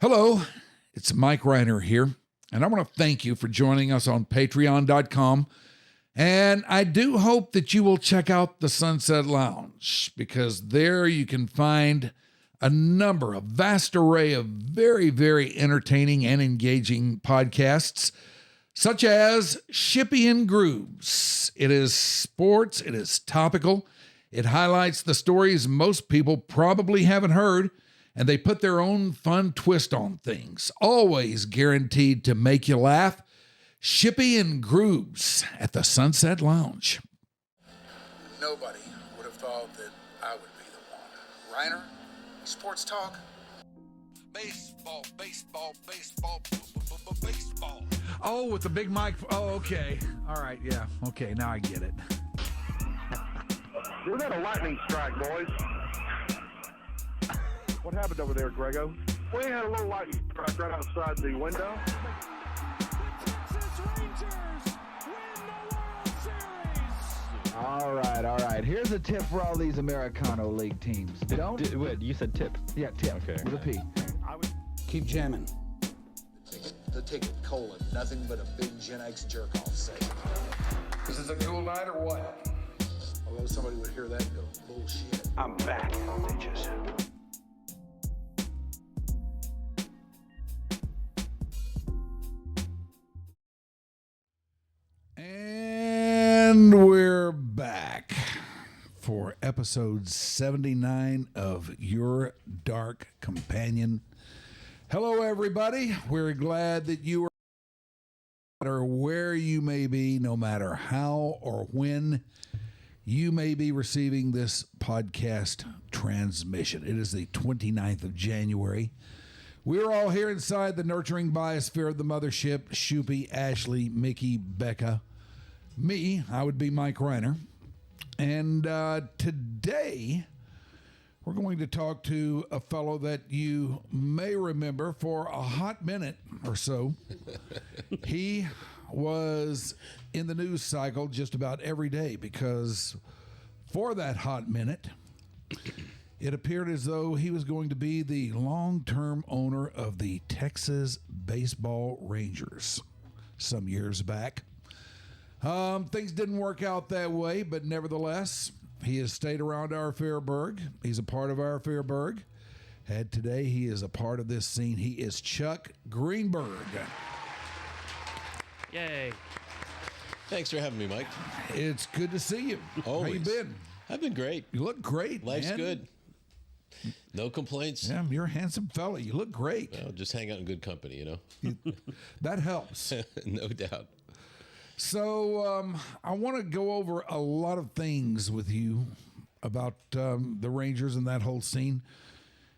Hello, it's Mike Rhyner here, and I want to thank you for joining us on patreon.com. And I do hope that you will check out the Sunset Lounge, because there you can find a vast array of very, very entertaining and engaging podcasts, such as Shippy and Grooves. It is sports, it is topical, it highlights the stories most people probably haven't heard, and they put their own fun twist on things, always guaranteed to make you laugh. Shippy and Grooves at the Sunset Lounge. Nobody would have thought that I would be the one. Rhyner, sports talk. Baseball, baseball, baseball, baseball. Oh, with the big mic. Oh, okay. All right, yeah. Okay, now I get it. We got a lightning strike, boys. What happened over there, Grego? We had a little lightning strike right outside the window. All right. Here's a tip for all these Americano League teams. Wait, you said tip? Yeah, tip. Okay. With a P. Keep jamming. The ticket, colon, nothing but a big Gen X jerk-off sake. This is a cool night or what? Although somebody would hear that and go, bullshit. I'm back, bitches. And we're back for episode 79 of Your Dark Companion. Hello, everybody. We're glad that you are, no matter where you may be, no matter how or when you may be receiving this podcast transmission. It is the 29th of January. We're all here inside the nurturing biosphere of the mothership. Shoopy, Ashley, Mickey, Becca. Me, I would be Mike Rhyner. And today, we're going to talk to a fellow that you may remember for a hot minute or so. He was in the news cycle just about every day because for that hot minute, it appeared as though he was going to be the long-term owner of the Texas Baseball Rangers some years back. Things didn't work out that way, but nevertheless, he has stayed around our Fairburg. He's a part of our Fairburg. And today, he is a part of this scene. He is Chuck Greenberg. Yay. Thanks for having me, Mike. It's good to see you. Always. How you been? I've been great. You look great, Life's man. good. No complaints. Yeah, you're a handsome fella. You look great. Well, just hang out in good company, you know? That helps. No doubt. So I want to go over a lot of things with you about the Rangers and that whole scene,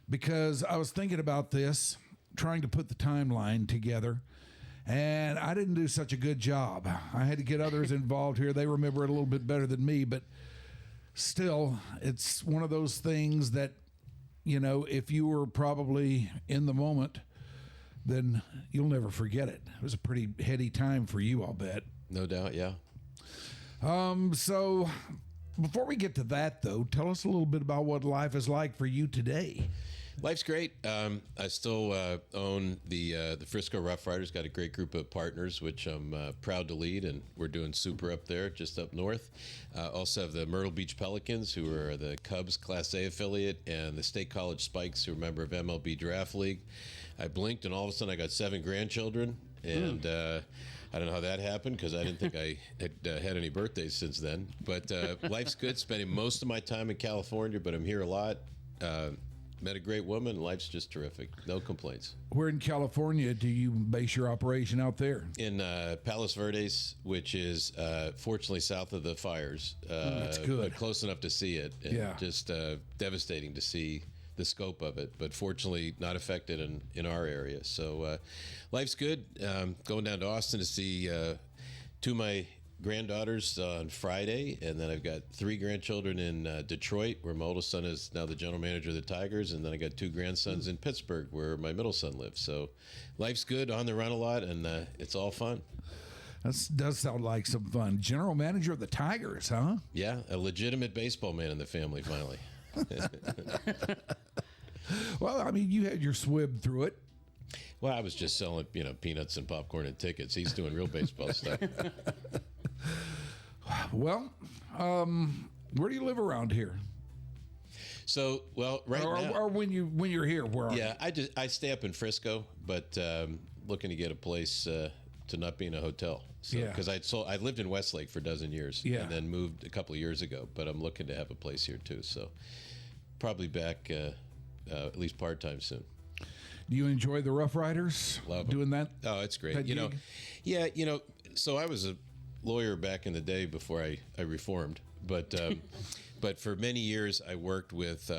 because I was thinking about this, trying to put the timeline together, and I didn't do such a good job. I had to get others involved here. They remember it a little bit better than me, but still, it's one of those things that, you know, if you were probably in the moment, then you'll never forget it. It was a pretty heady time for you, I'll bet. No doubt, yeah. So before we get to that, though, tell us a little bit about what life is like for you today. Life's great. I still own the Frisco Rough Riders. Got a great group of partners, which I'm proud to lead, and we're doing super up there, just up north. Also have the Myrtle Beach Pelicans, who are the Cubs Class A affiliate, and the State College Spikes, who are a member of MLB Draft League. I blinked, and all of a sudden I got 7 grandchildren, and I don't know how that happened, because I didn't think I had any birthdays since then. But life's good. Spending most of my time in California, but I'm here a lot. Met a great woman. Life's just terrific. No complaints. Where in California do you base your operation out there? In Palos Verdes, which is fortunately south of the fires. That's good. But close enough to see it. And Yeah. just devastating to see the scope of it, but fortunately not affected in our area. So life's good. Going down to Austin to see 2 of my granddaughters on Friday, and then I've got 3 grandchildren in Detroit, where my oldest son is now the general manager of the Tigers, and then I got 2 grandsons in Pittsburgh, where my middle son lives. So life's good, on the run a lot, and it's all fun. That does sound like some fun. General manager of the Tigers, huh? Yeah, a legitimate baseball man in the family, finally. Well, I mean, you had your swim through it. Well, I was just selling, peanuts and popcorn and tickets. He's doing real baseball stuff. Well, where do you live around here? So, well, right now, Or when you're here, where are you? yeah, I stay up in Frisco, but looking to get a place to not be in a hotel. So, Yeah. because I lived in Westlake for a dozen years, Yeah. and then moved a couple of years ago. But I'm looking to have a place here too. So, probably back at least part time soon. Do you enjoy the Rough Riders? Love 'em. Doing that? Oh, it's great. That gig? Yeah, so I was a lawyer back in the day before I reformed, but but for many years I worked with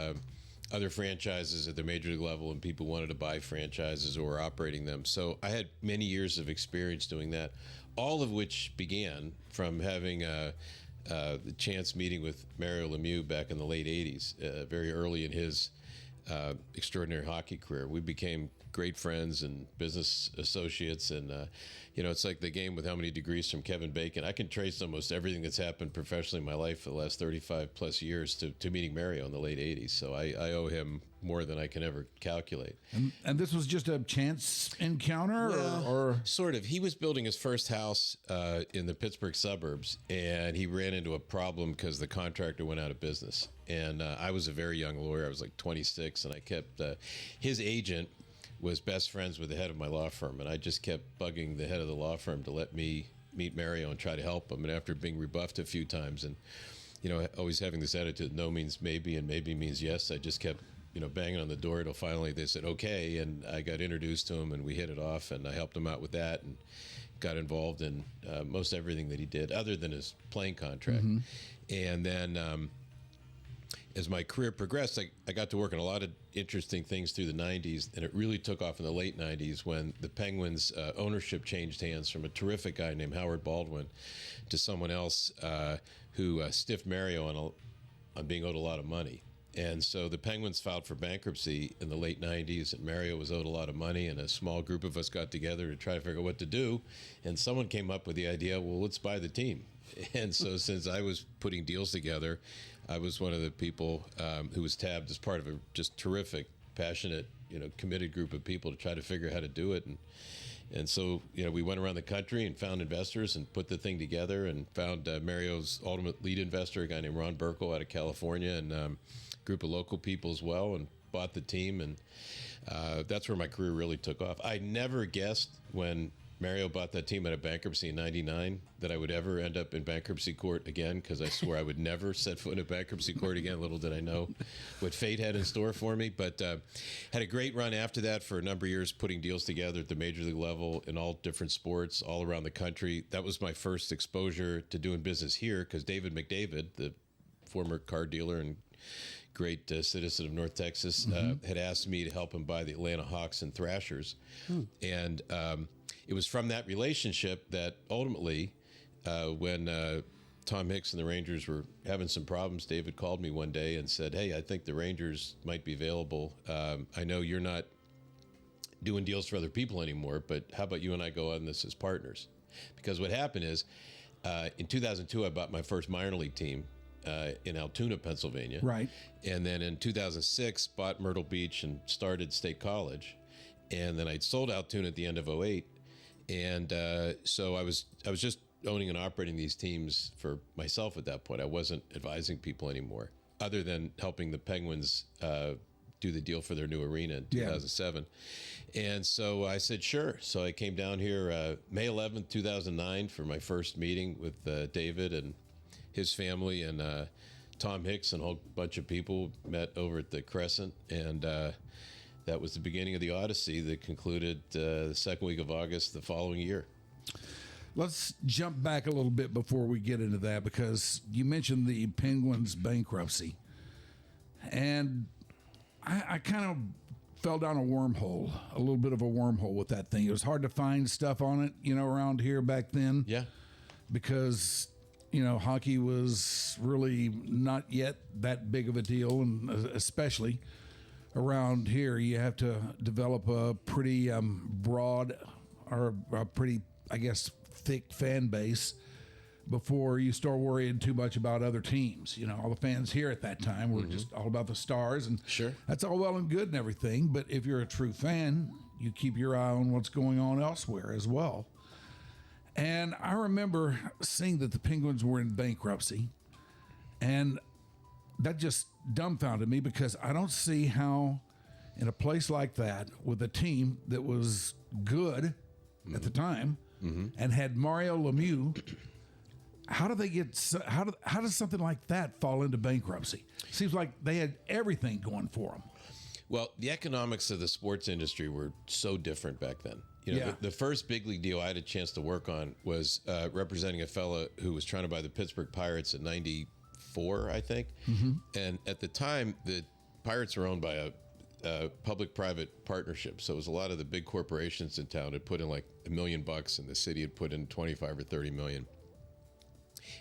other franchises at the major league level, and people wanted to buy franchises or were operating them. So I had many years of experience doing that, all of which began from having the chance meeting with Mario Lemieux back in the late 80s, very early in his extraordinary hockey career. We became great friends and business associates, and it's like the game with how many degrees from Kevin Bacon. I can trace almost everything that's happened professionally in my life for the last 35 plus years to meeting Mario in the late 80s. So I owe him more than I can ever calculate. And this was just a chance encounter, or Sort of. He was building his first house in the Pittsburgh suburbs, and he ran into a problem because the contractor went out of business. And I was a very young lawyer. I was like 26, and I kept his agent was best friends with the head of my law firm, and I just kept bugging the head of the law firm to let me meet Mario and try to help him. And after being rebuffed a few times, and always having this attitude, no means maybe and maybe means yes, I just kept banging on the door until finally they said okay, and I got introduced to him, and we hit it off, and I helped him out with that, and got involved in most everything that he did, other than his playing contract. And then as my career progressed, I got to work on a lot of interesting things through the 90s, and it really took off in the late 90s when the Penguins ownership changed hands from a terrific guy named Howard Baldwin to someone else who stiffed Mario on being owed a lot of money. And so the Penguins filed for bankruptcy in the late 90s, and Mario was owed a lot of money, and a small group of us got together to try to figure out what to do. And someone came up with the idea, well, let's buy the team. And so since I was putting deals together, I was one of the people who was tabbed as part of a just terrific, passionate, committed group of people to try to figure out how to do it. And so, we went around the country and found investors and put the thing together, and found Mario's ultimate lead investor, a guy named Ron Burkle out of California, and a group of local people as well, and bought the team. And that's where my career really took off. I never guessed when Mario bought that team out of bankruptcy in '99 that I would ever end up in bankruptcy court again, because I swore I would never set foot in a bankruptcy court again. Little did I know what fate had in store for me. But had a great run after that for a number of years, putting deals together at the major league level in all different sports all around the country. That was my first exposure to doing business here, because David McDavid, the former car dealer and great citizen of North Texas, had asked me to help him buy the Atlanta Hawks and Thrashers. And it was from that relationship that ultimately, when Tom Hicks and the Rangers were having some problems, David called me one day and said, hey, I think the Rangers might be available. I know you're not doing deals for other people anymore, but how about you and I go on this as partners? Because what happened is, in 2002, I bought my first minor league team in Altoona, Pennsylvania. Right. And then in 2006, bought Myrtle Beach and started State College. And then I'd sold Altoona at the end of '08. And so I was just owning and operating these teams for myself at that point. I wasn't advising people anymore, other than helping the Penguins do the deal for their new arena in 2007. And so I said, sure. So I came down here May 11th, 2009 for my first meeting with David and his family, and Tom Hicks and a whole bunch of people met over at the Crescent. And that was the beginning of the Odyssey that concluded the second week of August the following year. Let's jump back a little bit before we get into that, because you mentioned the Penguins bankruptcy. And I kind of fell down a wormhole, a little bit of a wormhole with that thing. It was hard to find stuff on it, around here back then. Yeah. Because, hockey was really not yet that big of a deal, and especially around here, you have to develop a pretty broad, or a pretty, I guess, thick fan base before you start worrying too much about other teams. All the fans here at that time were just all about the Stars, and Sure. that's all well and good and everything. But if you're a true fan, you keep your eye on what's going on elsewhere as well. And I remember seeing that the Penguins were in bankruptcy, and that just dumbfounded me because I don't see how in a place like that with a team that was good at the time and had Mario Lemieux, how does something like that fall into bankruptcy? Seems like they had everything going for them. Well, the economics of the sports industry were so different back then. You know, Yeah. the first big league deal I had a chance to work on was representing a fella who was trying to buy the Pittsburgh Pirates in '94, I think. And at the time, the Pirates were owned by a public-private partnership. So it was a lot of the big corporations in town had put in like $1 million, and the city had put in 25 or 30 million.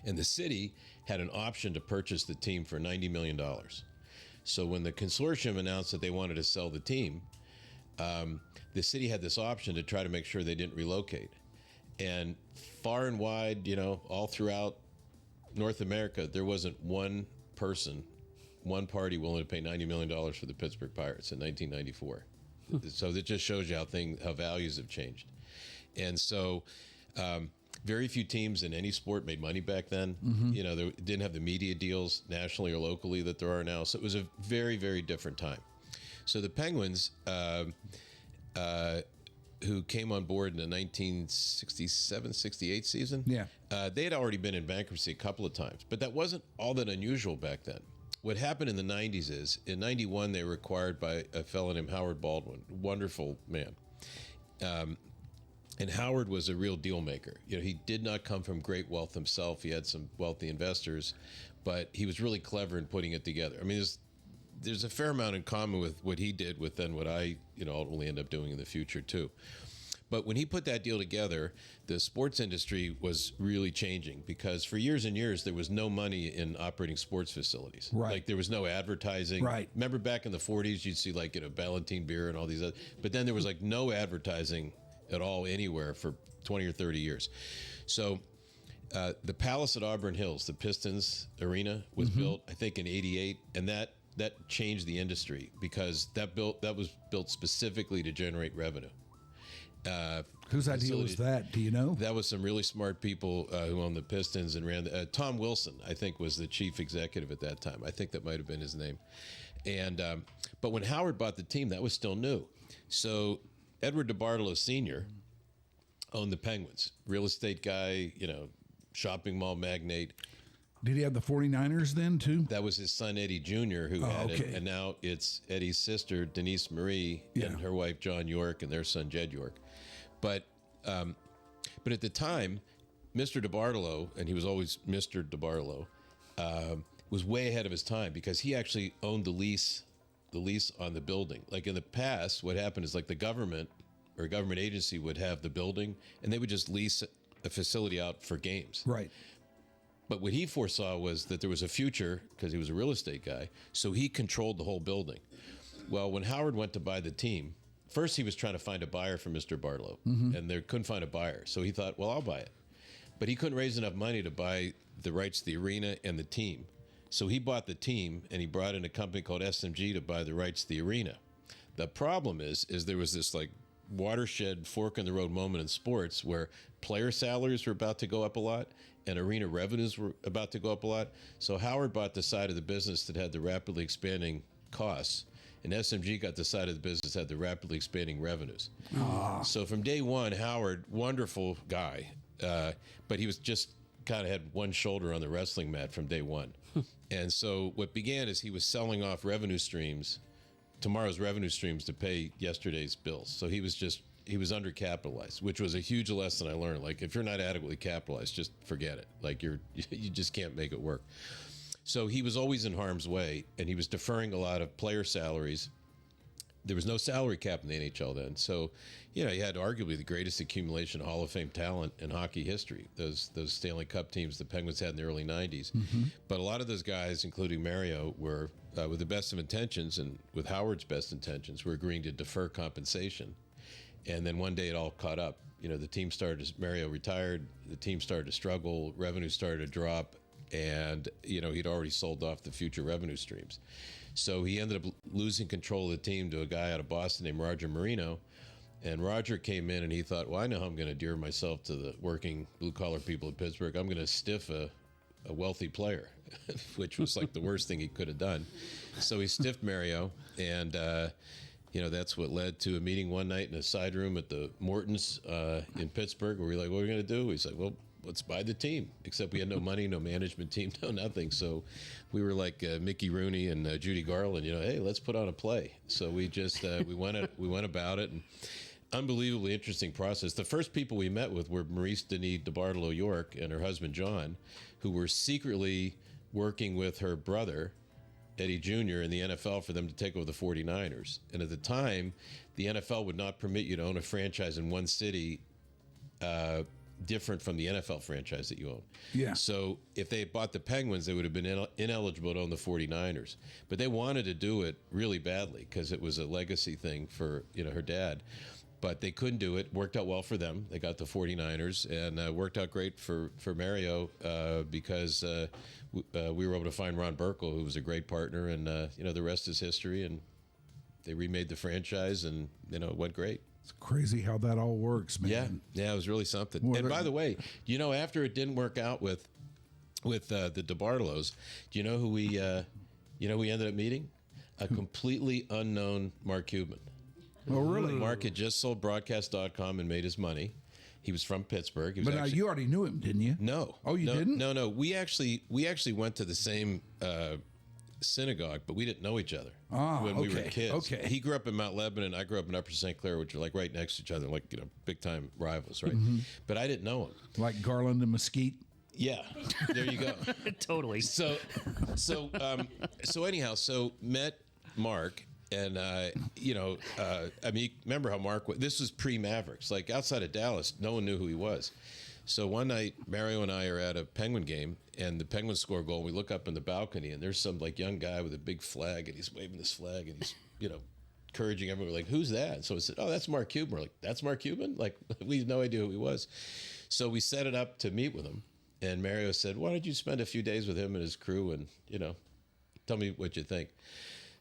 And the city had an option to purchase the team for $90 million. So when the consortium announced that they wanted to sell the team, the city had this option to try to make sure they didn't relocate. And far and wide, you know, all throughout North America, there wasn't one party willing to pay $90 million for the Pittsburgh Pirates in 1994. So that just shows you how values have changed. And so very few teams in any sport made money back then. You know, they didn't have the media deals nationally or locally that there are now. So it was a very, very different time. So the Penguins, who came on board in the 1967-68 season, they had already been in bankruptcy a couple of times, but that wasn't all that unusual back then. What happened in the 90s is, in 91, they were acquired by a fellow named Howard Baldwin, wonderful man. And Howard was a real deal maker. You know, he did not come from great wealth himself. He had some wealthy investors, but he was really clever in putting it together. I mean, there's a fair amount in common with what he did with then what I, you know, ultimately end up doing in the future too. But when he put that deal together, the sports industry was really changing because for years and years, there was no money in operating sports facilities. Right. Like there was no advertising. Right. Remember back in the 40s, you'd see like, you know, Ballantine beer and all these other, but then there was like no advertising at all anywhere for 20 or 30 years. So the Palace at Auburn Hills, the Pistons arena was built, I think in '88. And that changed the industry because that was built specifically to generate revenue. Whose idea was that? Do you know? That was some really smart people who owned the Pistons and ran. Tom Wilson, I think, was the chief executive at that time. I think that might have been his name. And but when Howard bought the team, that was still new. So Edward DeBartolo Sr. owned the Penguins. Real estate guy, you know, shopping mall magnate. Did he have the 49ers then too? That was his son Eddie Jr. who had it, and now it's Eddie's sister Denise Marie and her wife John York and their son Jed York. But at the time, Mr. DeBartolo, and he was always Mr. DeBartolo, was way ahead of his time because he actually owned the lease on the building. Like in the past, what happened is like the government or a government agency would have the building and they would just lease a facility out for games. Right. But what he foresaw was that there was a future because he was a real estate guy. So he controlled the whole building. Well, when Howard went to buy the team, first he was trying to find a buyer for Mr. Bartolo and they couldn't find a buyer. So he thought, well, I'll buy it. But he couldn't raise enough money to buy the rights to the arena and the team. So he bought the team and he brought in a company called SMG to buy the rights to the arena. The problem is there was this like watershed fork in the road moment in sports where player salaries were about to go up a lot and arena revenues were about to go up a lot. So Howard bought the side of the business that had the rapidly expanding costs, and SMG got the side of the business that had the rapidly expanding revenues. So from day one, Howard, wonderful guy, but he was just kind of had one shoulder on the wrestling mat from day one. And so what began is he was selling off tomorrow's revenue streams to pay yesterday's bills. So he was undercapitalized, which was a huge lesson I learned. Like if you're not adequately capitalized, just forget it. Like you just can't make it work. So he was always in harm's way and he was deferring a lot of player salaries. There was no salary cap in the NHL then. So, you know, you had arguably the greatest accumulation of Hall of Fame talent in hockey history. Those Stanley Cup teams the Penguins had in the early 90s. But a lot of those guys, including Mario, were, with the best of intentions and with Howard's best intentions, were agreeing to defer compensation. And then one day it all caught up. You know, Mario retired, the team started to struggle, revenue started to drop, and, you know, he'd already sold off the future revenue streams. So he ended up losing control of the team to a guy out of Boston named Roger Marino. And Roger came in and he thought, well, I know how I'm going to endear myself to the working blue-collar people of Pittsburgh. I'm going to stiff a wealthy player, which was like the worst thing he could have done. So he stiffed Mario, and that's what led to a meeting one night in a side room at the Mortons in Pittsburgh, where we're like, what are we going to do? He's like, well, let's buy the team. Except we had no money, no management team, no nothing. So we were like Mickey Rooney and Judy Garland. Hey, let's put on a play. So we just we went about it, and unbelievably interesting process. The first people we met with were Maurice Denis DeBartolo York and her husband John, who were secretly working with her brother Eddie Jr. in the NFL for them to take over the 49ers. And at the time, the NFL would not permit you to own a franchise in one city different from the NFL franchise that you own. Yeah. So if they had bought the Penguins, they would have been ineligible to own the 49ers. But they wanted to do it really badly because it was a legacy thing for her dad. But they couldn't do it. Worked out well for them. They got the 49ers, and worked out great for Mario because we were able to find Ron Burkle, who was a great partner, and the rest is history. And they remade the franchise, and it went great. It's crazy how that all works, man. Yeah, it was really something. Well, and by the way, after it didn't work out with the DeBartolos, do you know who we ended up meeting? A completely unknown Mark Cuban. Oh, really? Mark had just sold broadcast.com and made his money. He was from Pittsburgh. But now you already knew him, didn't you? No. Oh, you didn't? No. We actually went to the same synagogue, but we didn't know each other when we were kids. Okay. He grew up in Mount Lebanon. I grew up in Upper St. Clair, which are like right next to each other, like big time rivals, right? But I didn't know him. Like Garland and Mesquite. Yeah, there you go. Totally. So anyhow, met Mark. And, remember how Mark was? This was pre-Mavericks. Like, outside of Dallas, no one knew who he was. So one night, Mario and I are at a Penguin game, and the Penguins score a goal. And we look up in the balcony, and there's some, young guy with a big flag, and he's waving this flag, and he's, encouraging everyone. We're like, who's that? And so we said, oh, that's Mark Cuban. We're like, that's Mark Cuban? Like, we had no idea who he was. So we set it up to meet with him. And Mario said, why don't you spend a few days with him and his crew and, tell me what you think.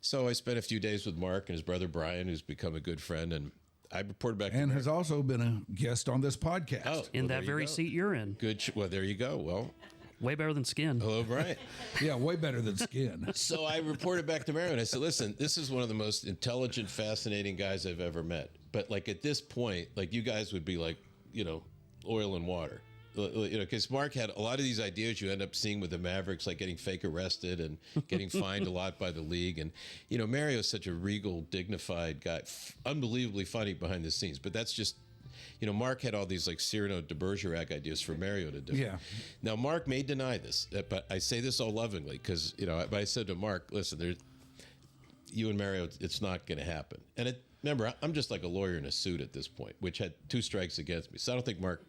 So I spent a few days with Mark and his brother Brian, who's become a good friend, and I reported back. And has also been a guest on this podcast. Oh, in that very seat you're in. Good. Well, there you go. Well, way better than Skin. Hello, Brian. Yeah, way better than Skin. So I reported back to Mario, and I said, listen, this is one of the most intelligent, fascinating guys I've ever met. But at this point, you guys would be oil and water. Because Mark had a lot of these ideas you end up seeing with the Mavericks, like getting fake arrested and getting fined a lot by the league. And, Mario's such a regal, dignified guy, unbelievably funny behind the scenes. But that's just, Mark had all these Cyrano de Bergerac ideas for Mario to do. Yeah. Now, Mark may deny this, but I say this all lovingly because, I said to Mark, listen, you and Mario, it's not going to happen. And remember, I'm just like a lawyer in a suit at this point, which had 2 strikes against me. So I don't think Mark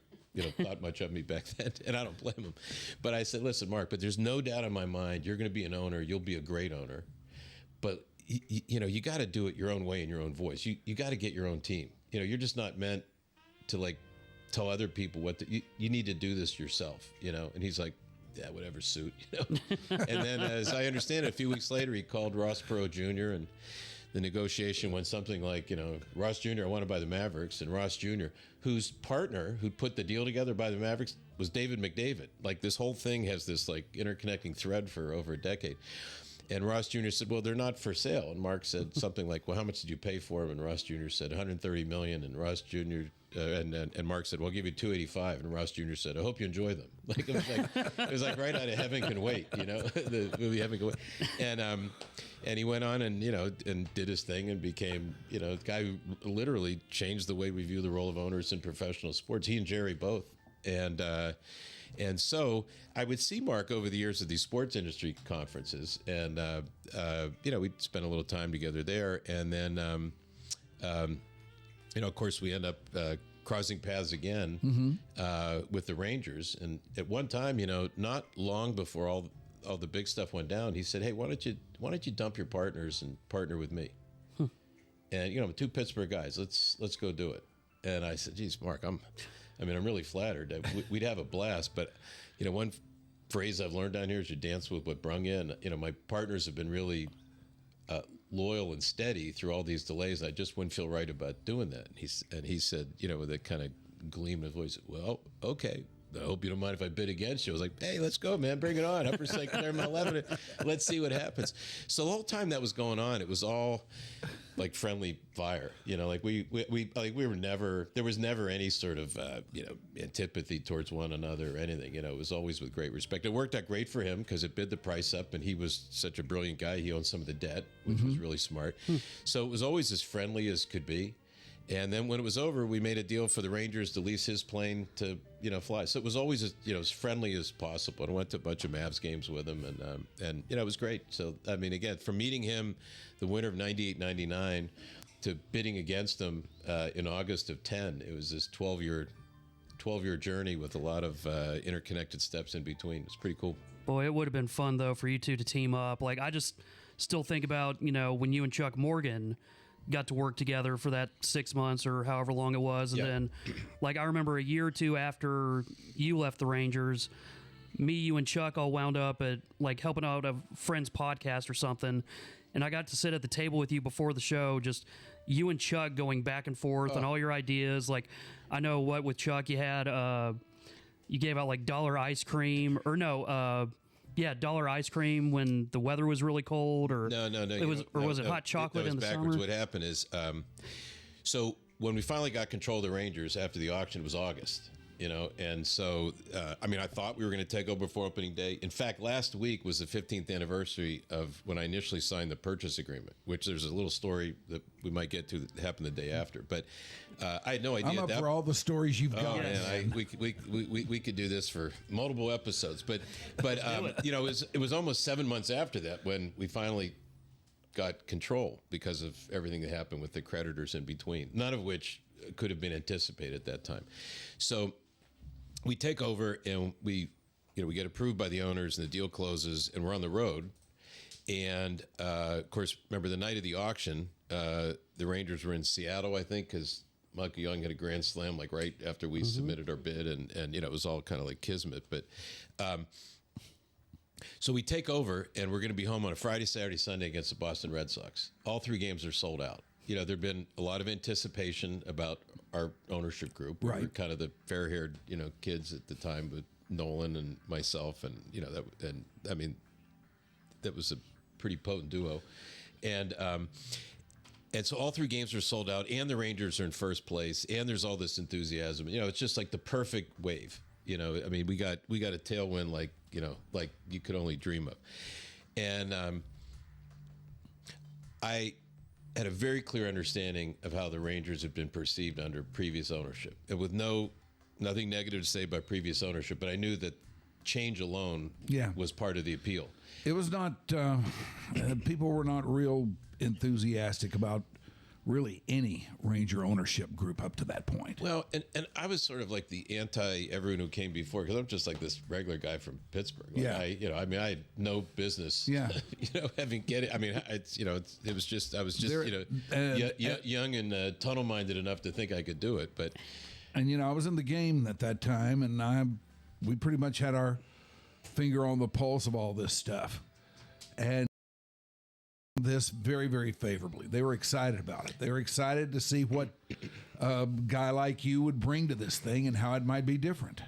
thought much of me back then, and I don't blame him. But I said, listen, Mark, but there's no doubt in my mind you're going to be an owner. You'll be a great owner. But, you got to do it your own way in your own voice. You got to get your own team. You're just not meant to, tell other people what to, you need to do this yourself, And he's like, yeah, whatever, suit, And then, as I understand it, a few weeks later, he called Ross Perot Jr., and the negotiation went something like, Ross Jr., I want to buy the Mavericks, and Ross Jr., whose partner who put the deal together by the Mavericks was David McDavid. This whole thing has this interconnecting thread for over a decade. And Ross Jr. said, well, they're not for sale. And Mark said something like, well, how much did you pay for them? And Ross Jr. said $130 million. And Ross Jr. And Mark said, well, I'll give you $285. And Ross Jr. said, I hope you enjoy them. It was right out of Heaven Can Wait, the movie Heaven Can Wait. And he went on and, and did his thing and became, the guy who literally changed the way we view the role of owners in professional sports. He and Jerry both. And so I would see Mark over the years at these sports industry conferences, and we'd spend a little time together there, and then of course we end up crossing paths again with the Rangers. And at one time, not long before all the big stuff went down, he said, "Hey, why don't you dump your partners and partner with me?" And 2 Pittsburgh guys, let's go do it. And I said, "Geez, Mark, I'm really flattered. We'd have a blast." But, one phrase I've learned down here is you dance with what brung you. And, my partners have been really loyal and steady through all these delays. I just wouldn't feel right about doing that. And he said, with a kind of gleam in his voice, well, okay. I hope you don't mind if I bid against you. I was like, hey, let's go, man. Bring it on. Upper second, there, 11. Let's see what happens. So the whole time that was going on, it was all like friendly fire. Like we were never, there was never any sort of, antipathy towards one another or anything. It was always with great respect. It worked out great for him because it bid the price up, and he was such a brilliant guy. He owned some of the debt, which was really smart. So it was always as friendly as could be. And then when it was over, we made a deal for the Rangers to lease his plane to, fly. So it was always, as friendly as possible. And I went to a bunch of Mavs games with him, and it was great. So, I mean, again, from meeting him the winter of 98, 99 to bidding against him in August of 10, it was this 12-year journey with a lot of interconnected steps in between. It's pretty cool. Boy, it would have been fun, though, for you two to team up. Like, I just still think about, when you and Chuck Morgan got to work together for that 6 months or however long it was. And then, like, I remember a year or two after you left the Rangers, me, you, and Chuck all wound up at, like, helping out a friend's podcast or something. And I got to sit at the table with you before the show, just you and Chuck going back and forth on all your ideas. Like, I know with Chuck, you had, you gave out, like, dollar ice cream, or no, dollar ice cream when the weather was really cold, or no. Was it hot chocolate in the backwards. summer? What happened is, so when we finally got control of the Rangers after the auction, it was August, and so I thought we were going to take over before opening day. In fact, last week was the 15th anniversary of when I initially signed the purchase agreement, which there's a little story that we might get to that happened the day after, but I had no idea. I'm up for all the stories you've got. Oh man, we could do this for multiple episodes, but it was almost 7 months after that when we finally got control because of everything that happened with the creditors in between, none of which could have been anticipated at that time. So we take over and we get approved by the owners, and the deal closes, and we're on the road. And of course, remember the night of the auction, the Rangers were in Seattle, I think, because Michael Young had a grand slam like right after we submitted our bid, and it was all kind of like kismet. But so we take over, and we're going to be home on a Friday, Saturday, Sunday against the Boston Red Sox. All 3 games are sold out. There'd been a lot of anticipation about our ownership group. Right. We were kind of the fair-haired, kids at the time, with Nolan and myself, and that was a pretty potent duo, and so all 3 games are sold out, and the Rangers are in first place, and there's all this enthusiasm. It's just like the perfect wave. We got a tailwind like you could only dream of, and I had a very clear understanding of how the Rangers have been perceived under previous ownership, and with nothing negative to say about previous ownership, but I knew that change alone was part of the appeal. It was not, people were not real enthusiastic about really any Ranger ownership group up to that point. Well, and I was sort of like the everyone who came before, because I'm just like this regular guy from Pittsburgh. Like I had no business, having it was just, I was just, young and tunnel-minded enough to think I could do it. But, and, I was in the game at that time, and we pretty much had our finger on the pulse of all this stuff. And this very, very favorably. They were excited about it. They were excited to see what a guy like you would bring to this thing and how it might be different.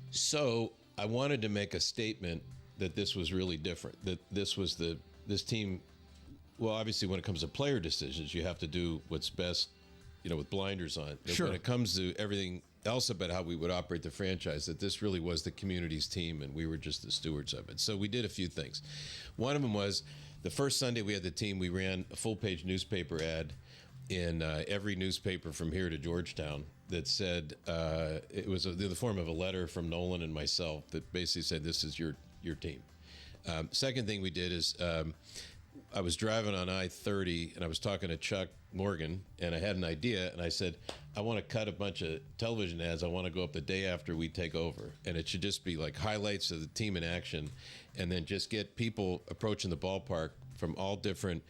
So I wanted to make a statement that this was really different, that this team, well, obviously when it comes to player decisions, you have to do what's best, with blinders on. Sure. When it comes to everything else about how we would operate the franchise, that this really was the community's team and we were just the stewards of it. So we did a few things. One of them was, the first Sunday we had the team, we ran a full-page newspaper ad in every newspaper from here to Georgetown that said, it was in the form of a letter from Nolan and myself that basically said, this is your team. Second thing we did is I was driving on I-30 and I was talking to Chuck Morgan, and I had an idea, and I said, I want to cut a bunch of television ads. I want to go up the day after we take over, and it should just be like highlights of the team in action, and then just get people approaching the ballpark from all different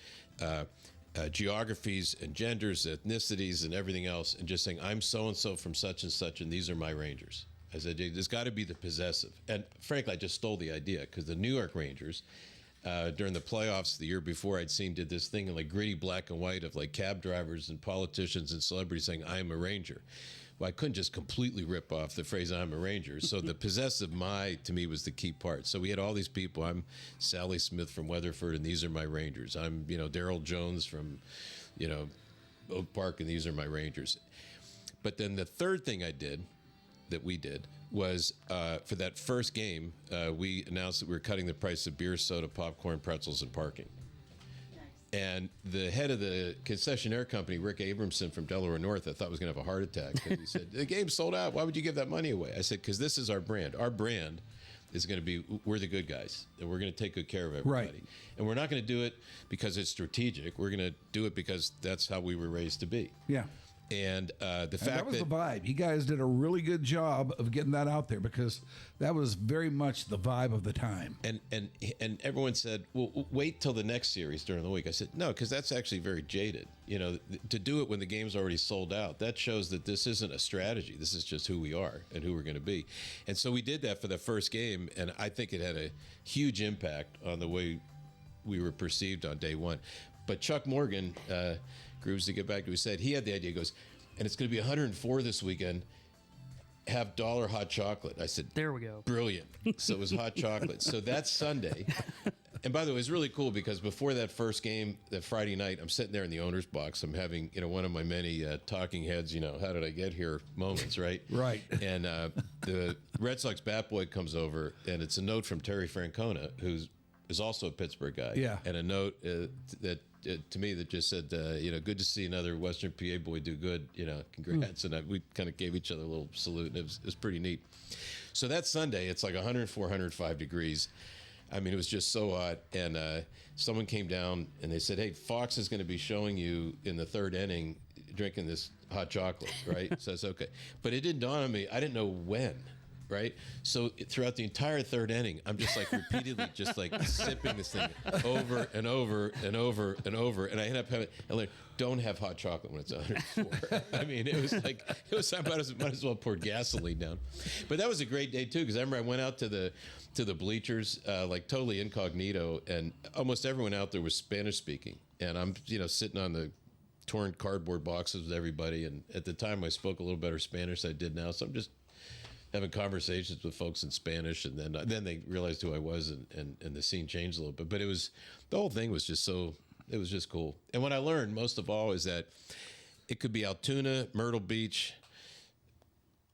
geographies and genders, ethnicities, and everything else, and just saying, I'm so-and-so from such and such, and these are my Rangers. I said, there's got to be the possessive. And frankly, I just stole the idea, because the New York Rangers during the playoffs the year before, I'd seen did this thing in like gritty black and white of like cab drivers and politicians and celebrities saying, "I'm a Ranger." Well, I couldn't just completely rip off the phrase "I'm a Ranger." So the possessive "my" to me was the key part. So we had all these people. I'm Sally Smith from Weatherford, and these are my Rangers. I'm, Daryl Jones from, Oak Park, and these are my Rangers. But then the third thing we did was for that first game, we announced that we were cutting the price of beer, soda, popcorn, pretzels, and parking. And the head of the concessionaire company, Rick Abramson from Delaware North, I thought was going to have a heart attack. Because he said, "The game's sold out. Why would you give that money away?" I said, "Because this is our brand. Our brand is going to be, we're the good guys, and we're going to take good care of everybody. Right. And we're not going to do it because it's strategic. We're going to do it because that's how we were raised to be." Yeah. And the fact that was the vibe. You guys did a really good job of getting that out there, because that was very much the vibe of the time. And everyone said, "Well, wait till the next series during the week." I said, "No, because that's actually very jaded. To do it when the game's already sold out, that shows that this isn't a strategy. This is just who we are and who we're going to be." And so we did that for the first game, and I think it had a huge impact on the way we were perceived on day one. But Chuck Morgan, Grooves, to get back to what he said, he had the idea. He goes, "And it's going to be 104 this weekend. Have dollar hot chocolate." I said, There we go. "Brilliant." So it was hot chocolate. So that's Sunday. And by the way, it's really cool because before that first game, that Friday night, I'm sitting there in the owner's box. I'm having, one of my many talking heads, how did I get here moments, right? Right. And the Red Sox bat boy comes over, and it's a note from Terry Francona, who is also a Pittsburgh guy. Yeah. And a note that to me that just said, good to see another Western PA boy do good, congrats. And we kind of gave each other a little salute, and it was pretty neat. So that Sunday, it's like 104, 105 degrees. I mean, it was just so hot. And someone came down and they said, "Hey, Fox is going to be showing you in the third inning drinking this hot chocolate," right? So it's okay. But it didn't dawn on me. I didn't know when. Right, so throughout the entire third inning, I'm just like repeatedly just like sipping this thing over and over and over and over, and I end up having. I'm like, "Don't have hot chocolate when it's 104." I mean, it was I might as well pour gasoline down. But that was a great day too, because I remember I went out to the bleachers like totally incognito, and almost everyone out there was Spanish speaking, and I'm sitting on the torn cardboard boxes with everybody, and at the time I spoke a little better Spanish than I did now, so I'm just having conversations with folks in Spanish, and then they realized who I was, and the scene changed a little bit. But the whole thing was just it was just cool. And what I learned most of all is that it could be Altoona, Myrtle Beach,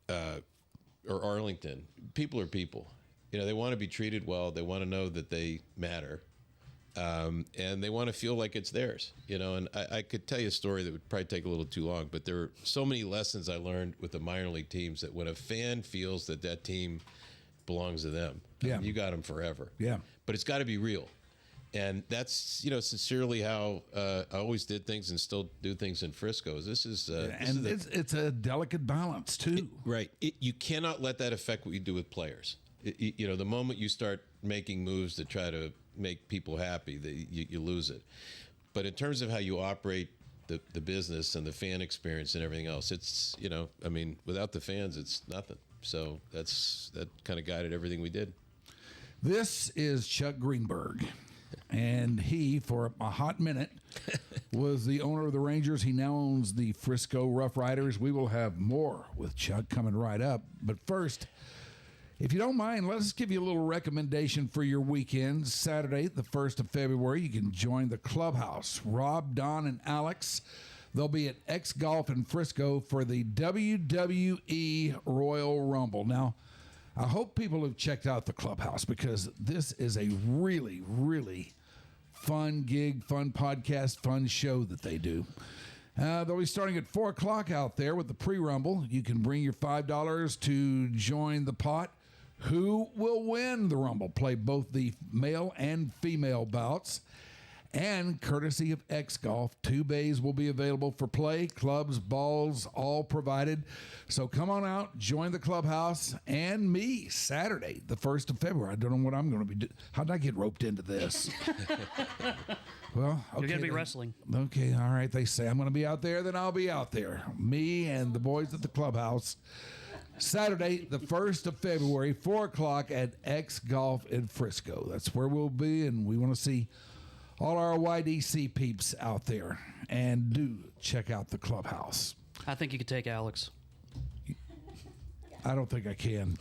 or Arlington. People are people. They want to be treated well. They want to know that they matter. And they want to feel like it's theirs, and I could tell you a story that would probably take a little too long, but there were so many lessons I learned with the minor league teams that when a fan feels that team belongs to them, yeah, you got them forever. Yeah. But it's got to be real. And that's, sincerely how I always did things and still do things in Frisco. It's a delicate balance too. Right. You cannot let that affect what you do with players. The moment you start making moves to try to make people happy, you lose it. But in terms of how you operate the business and the fan experience and everything else, it's, without the fans, it's nothing. So that kind of guided everything we did. This is Chuck Greenberg, and he, for a hot minute, was the owner of the Rangers. He now owns the Frisco Rough Riders. We will have more with Chuck coming right up. But first, if you don't mind, let us give you a little recommendation for your weekend. Saturday, the 1st of February, you can join the Clubhouse. Rob, Don, and Alex, they'll be at X Golf in Frisco for the WWE Royal Rumble. Now, I hope people have checked out the Clubhouse, because this is a really, really fun gig, fun podcast, fun show that they do. They'll be starting at 4 o'clock out there with the pre-rumble. You can bring your $5 to join the pot. Who will win the Rumble? Play both the male and female bouts. And courtesy of X Golf, 2 bays will be available for play. Clubs, balls, all provided. So come on out, join the Clubhouse, and me, Saturday, the 1st of February. I don't know what I'm going to be doing. How did I get roped into this? Well, okay. You're going to be wrestling. Okay, all right. They say I'm going to be out there, then I'll be out there. Me and the boys at the Clubhouse. Saturday, the 1st of February, 4 o'clock at X Golf in Frisco. That's where we'll be, and we want to see all our YDC peeps out there. And do check out the clubhouse. I think you could take Alex. I don't think I can.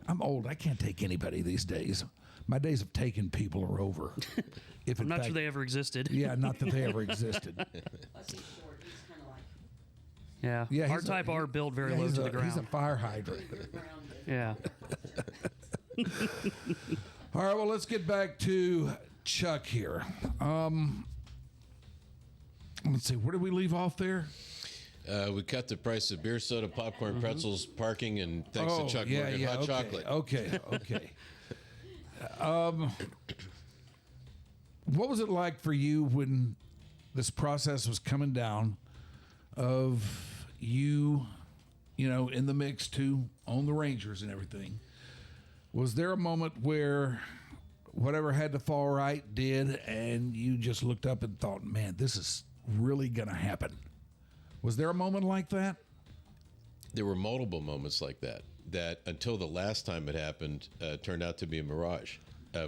I'm old. I can't take anybody these days. My days of taking people are over. If I'm not sure they ever existed. Yeah, not that they ever existed. Yeah, Yeah, our type are built very low to the ground. He's a fire hydrant. Yeah. All right, well, let's get back to Chuck here. Let's see, where did we leave off there? We cut the price of beer, soda, popcorn, pretzels, parking, and thanks to Chuck Morgan, hot chocolate. Okay. What was it like for you when this process was coming down of you know, in the mix to own the Rangers and everything? Was there a moment where whatever had to fall right did, and you just looked up and thought, man, this is really going to happen? Was there a moment like that? There were multiple moments like that until the last time it happened turned out to be a mirage,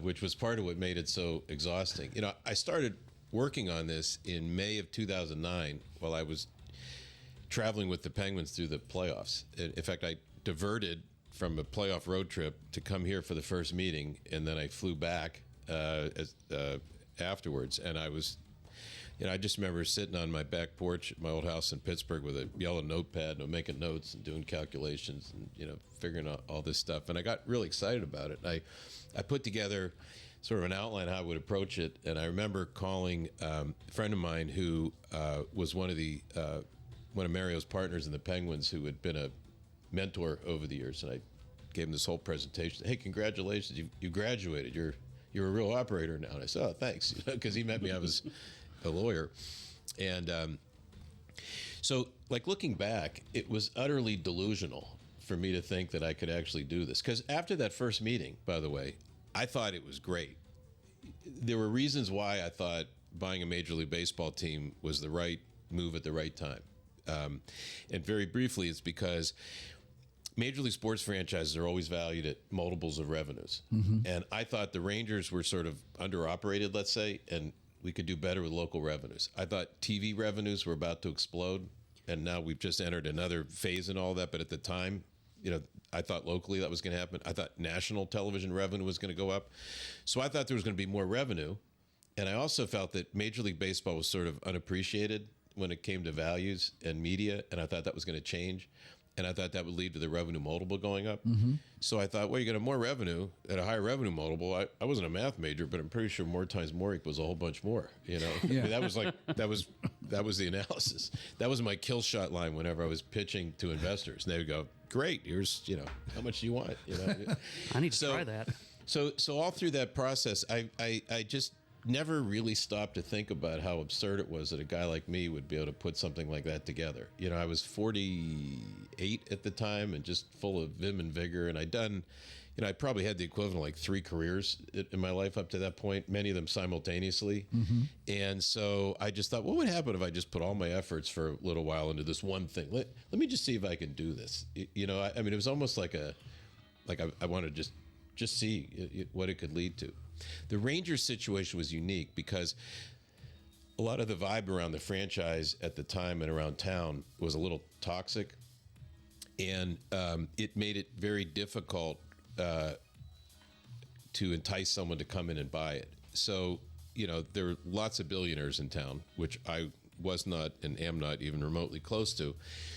which was part of what made it so exhausting. You know, I started working on this in May of 2009 while I was traveling with the Penguins through the playoffs. In fact, I diverted from a playoff road trip to come here for the first meeting, and then I flew back afterwards. And I was, you know, I just remember sitting on my back porch at my old house in Pittsburgh with a yellow notepad, and making notes and doing calculations and, you know, figuring out all this stuff. And I got really excited about it. I put together sort of an outline how I would approach it. And I remember calling a friend of mine who was one of Mario's partners in the Penguins, who had been a mentor over the years. And I gave him this whole presentation. Hey, congratulations, you graduated. You're a real operator now. And I said, oh, thanks, because he met me. I was a lawyer. And so, like, looking back, it was utterly delusional for me to think that I could actually do this. Because after that first meeting, by the way, I thought it was great. There were reasons why I thought buying a Major League Baseball team was the right move at the right time. And very briefly, it's because Major League sports franchises are always valued at multiples of revenues. And I thought the Rangers were sort of underoperated, let's say, and we could do better with local revenues. I thought TV revenues were about to explode, and now we've just entered another phase in all that. But at the time, you know, I thought locally that was going to happen. I thought national television revenue was going to go up. So I thought there was going to be more revenue. And I also felt that Major League Baseball was sort of unappreciated when it came to values and media, and I thought that was going to change. And I thought that would lead to the revenue multiple going up. So I thought, well, you got more revenue at a higher revenue multiple. I wasn't a math major, but I'm pretty sure more times more equals a whole bunch more. You know, I mean, that was the analysis. That was my kill shot line whenever I was pitching to investors. And they would go, great, here's, you know, how much do you want? You know, I need to try that. So all through that process, I just never really stopped to think about how absurd it was that a guy like me would be able to put something like that together. You know, I was 48 at the time and just full of vim and vigor. And I'd done, you know, I probably had the equivalent of like 3 careers in my life up to that point, many of them simultaneously. And so I just thought, what would happen if I just put all my efforts for a little while into this one thing? Let me just see if I can do this. You know, I mean, it was almost like I wanted to just see what it could lead to. The Rangers situation was unique because a lot of the vibe around the franchise at the time and around town was a little toxic, and it made it very difficult to entice someone to come in and buy it. So, you know, there were lots of billionaires in town, which I was not and am not even remotely close to.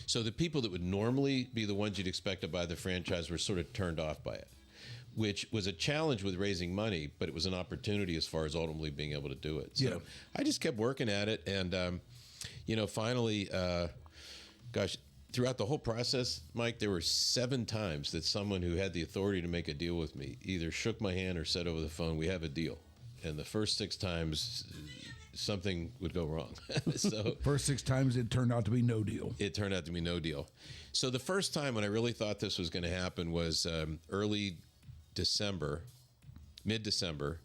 So the people that would normally be the ones you'd expect to buy the franchise were sort of turned off by it, which was a challenge with raising money, but it was an opportunity as far as ultimately being able to do it. So I just kept working at it. And, you know, finally, throughout the whole process, Mike, there were 7 times that someone who had the authority to make a deal with me either shook my hand or said over the phone, we have a deal. And the first 6 times, something would go wrong. So first 6 times, it turned out to be no deal. It turned out to be no deal. So the first time when I really thought this was going to happen was mid-December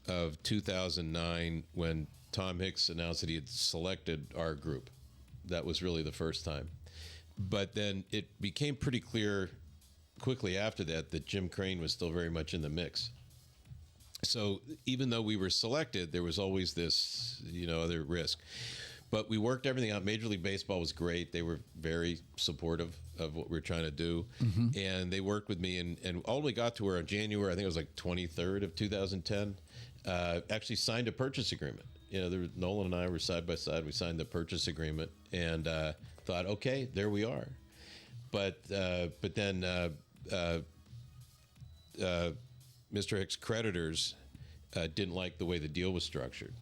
of 2009, when Tom Hicks announced that he had selected our group. That was really the first time. But then it became pretty clear quickly after that Jim Crane was still very much in the mix. So even though we were selected, there was always this, other risk. But we worked everything out. Major League Baseball was great. They were very supportive of what we were trying to do. And they worked with me. And all we got to where on January, I think it was like 23rd of 2010, actually signed a purchase agreement. Nolan and I were side by side. We signed the purchase agreement and thought, okay, there we are. But then Mr. Hicks' creditors didn't like the way the deal was structured.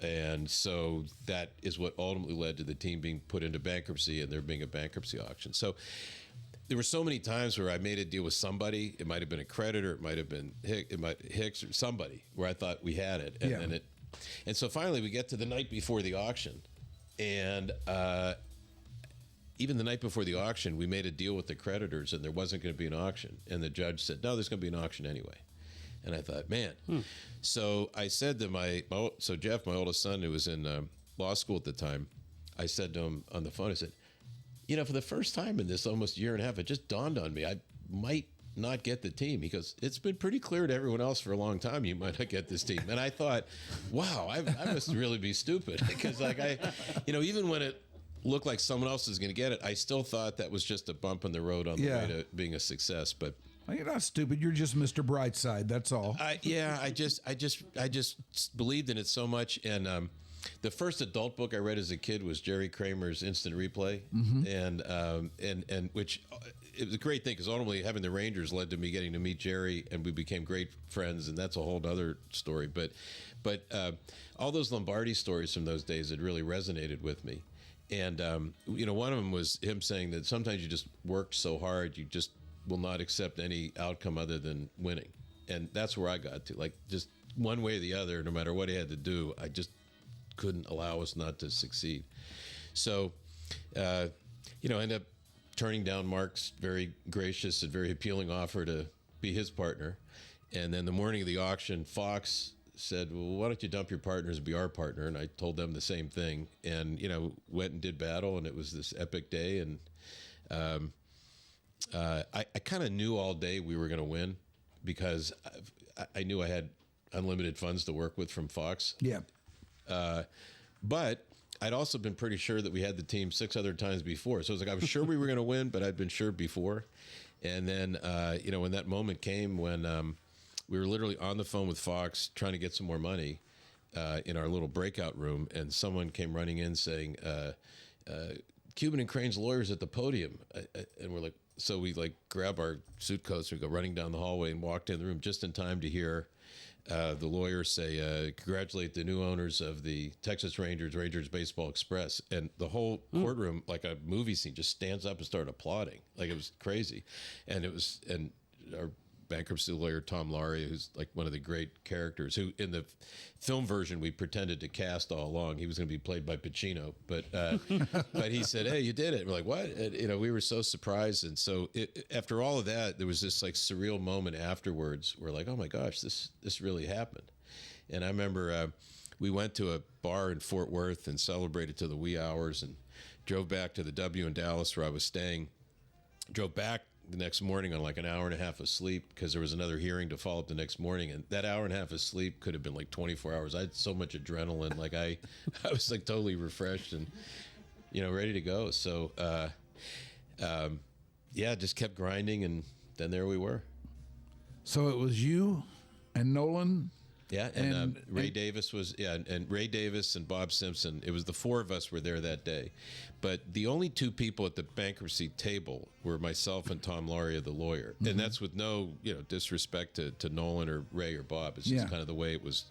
And so that is what ultimately led to the team being put into bankruptcy and there being a bankruptcy auction. So there were so many times where I made a deal with somebody. It might have been a creditor. It might have been Hicks or somebody where I thought we had it. And then and so finally we get to the night before the auction. And even the night before the auction, we made a deal with the creditors and there wasn't going to be an auction. And the judge said, no, there's going to be an auction anyway. And I thought, man. So I said to Jeff, my oldest son, who was in law school at the time, I said to him on the phone, I said, for the first time in this almost year and a half, it just dawned on me, I might not get the team. He goes, it's been pretty clear to everyone else for a long time you might not get this team. And I thought, wow, I must really be stupid. Because even when it looked like someone else was going to get it, I still thought that was just a bump in the road on the way to being a success. But you're not stupid. You're just Mr. Brightside. That's all. I just believed in it so much. And the first adult book I read as a kid was Jerry Kramer's Instant Replay, and which it was a great thing because ultimately having the Rangers led to me getting to meet Jerry, and we became great friends, and that's a whole other story. But all those Lombardi stories from those days had really resonated with me. And one of them was him saying that sometimes you just worked so hard, you just will not accept any outcome other than winning. And that's where I got to, like, just one way or the other, no matter what he had to do, I just couldn't allow us not to succeed. So, I ended up turning down Mark's very gracious and very appealing offer to be his partner. And then the morning of the auction, Fox said, well, why don't you dump your partners and be our partner? And I told them the same thing and, went and did battle. And it was this epic day. And, I kind of knew all day we were going to win because I knew I had unlimited funds to work with from Fox. Yeah. But I'd also been pretty sure that we had the team 6 other times before. So it was like, I was sure we were going to win, but I'd been sure before. And then, when that moment came when we were literally on the phone with Fox trying to get some more money in our little breakout room, and someone came running in saying, Cuban and Crane's lawyers at the podium. And we're like, so we grab our suit coats, we go running down the hallway and walked in the room just in time to hear the lawyer say, congratulate the new owners of the Texas Rangers Baseball Express. And the whole courtroom, like a movie scene, just stands up and started applauding. Like, it was crazy. And our bankruptcy lawyer, Tom Lauria, who's like one of the great characters, who in the film version we pretended to cast all along. He was going to be played by Pacino, but he said, hey, you did it. And we're like, what? And, we were so surprised. And so after all of that, there was this like surreal moment afterwards. We're like, oh my gosh, this really happened. And I remember we went to a bar in Fort Worth and celebrated to the wee hours and drove back to the W in Dallas where I was staying. Drove back the next morning on like an hour and a half of sleep because there was another hearing to follow up the next morning, and that hour and a half of sleep could have been like 24 hours. I had so much adrenaline, like I was like totally refreshed and ready to go. So just kept grinding, and then there we were. So it was you and Nolan. Yeah, and Ray Davis was, and Ray Davis and Bob Simpson. It was the 4 of us were there that day. But the only 2 people at the bankruptcy table were myself and Tom Lauria, the lawyer. And that's with no, disrespect to Nolan or Ray or Bob. It's just kind of the way it was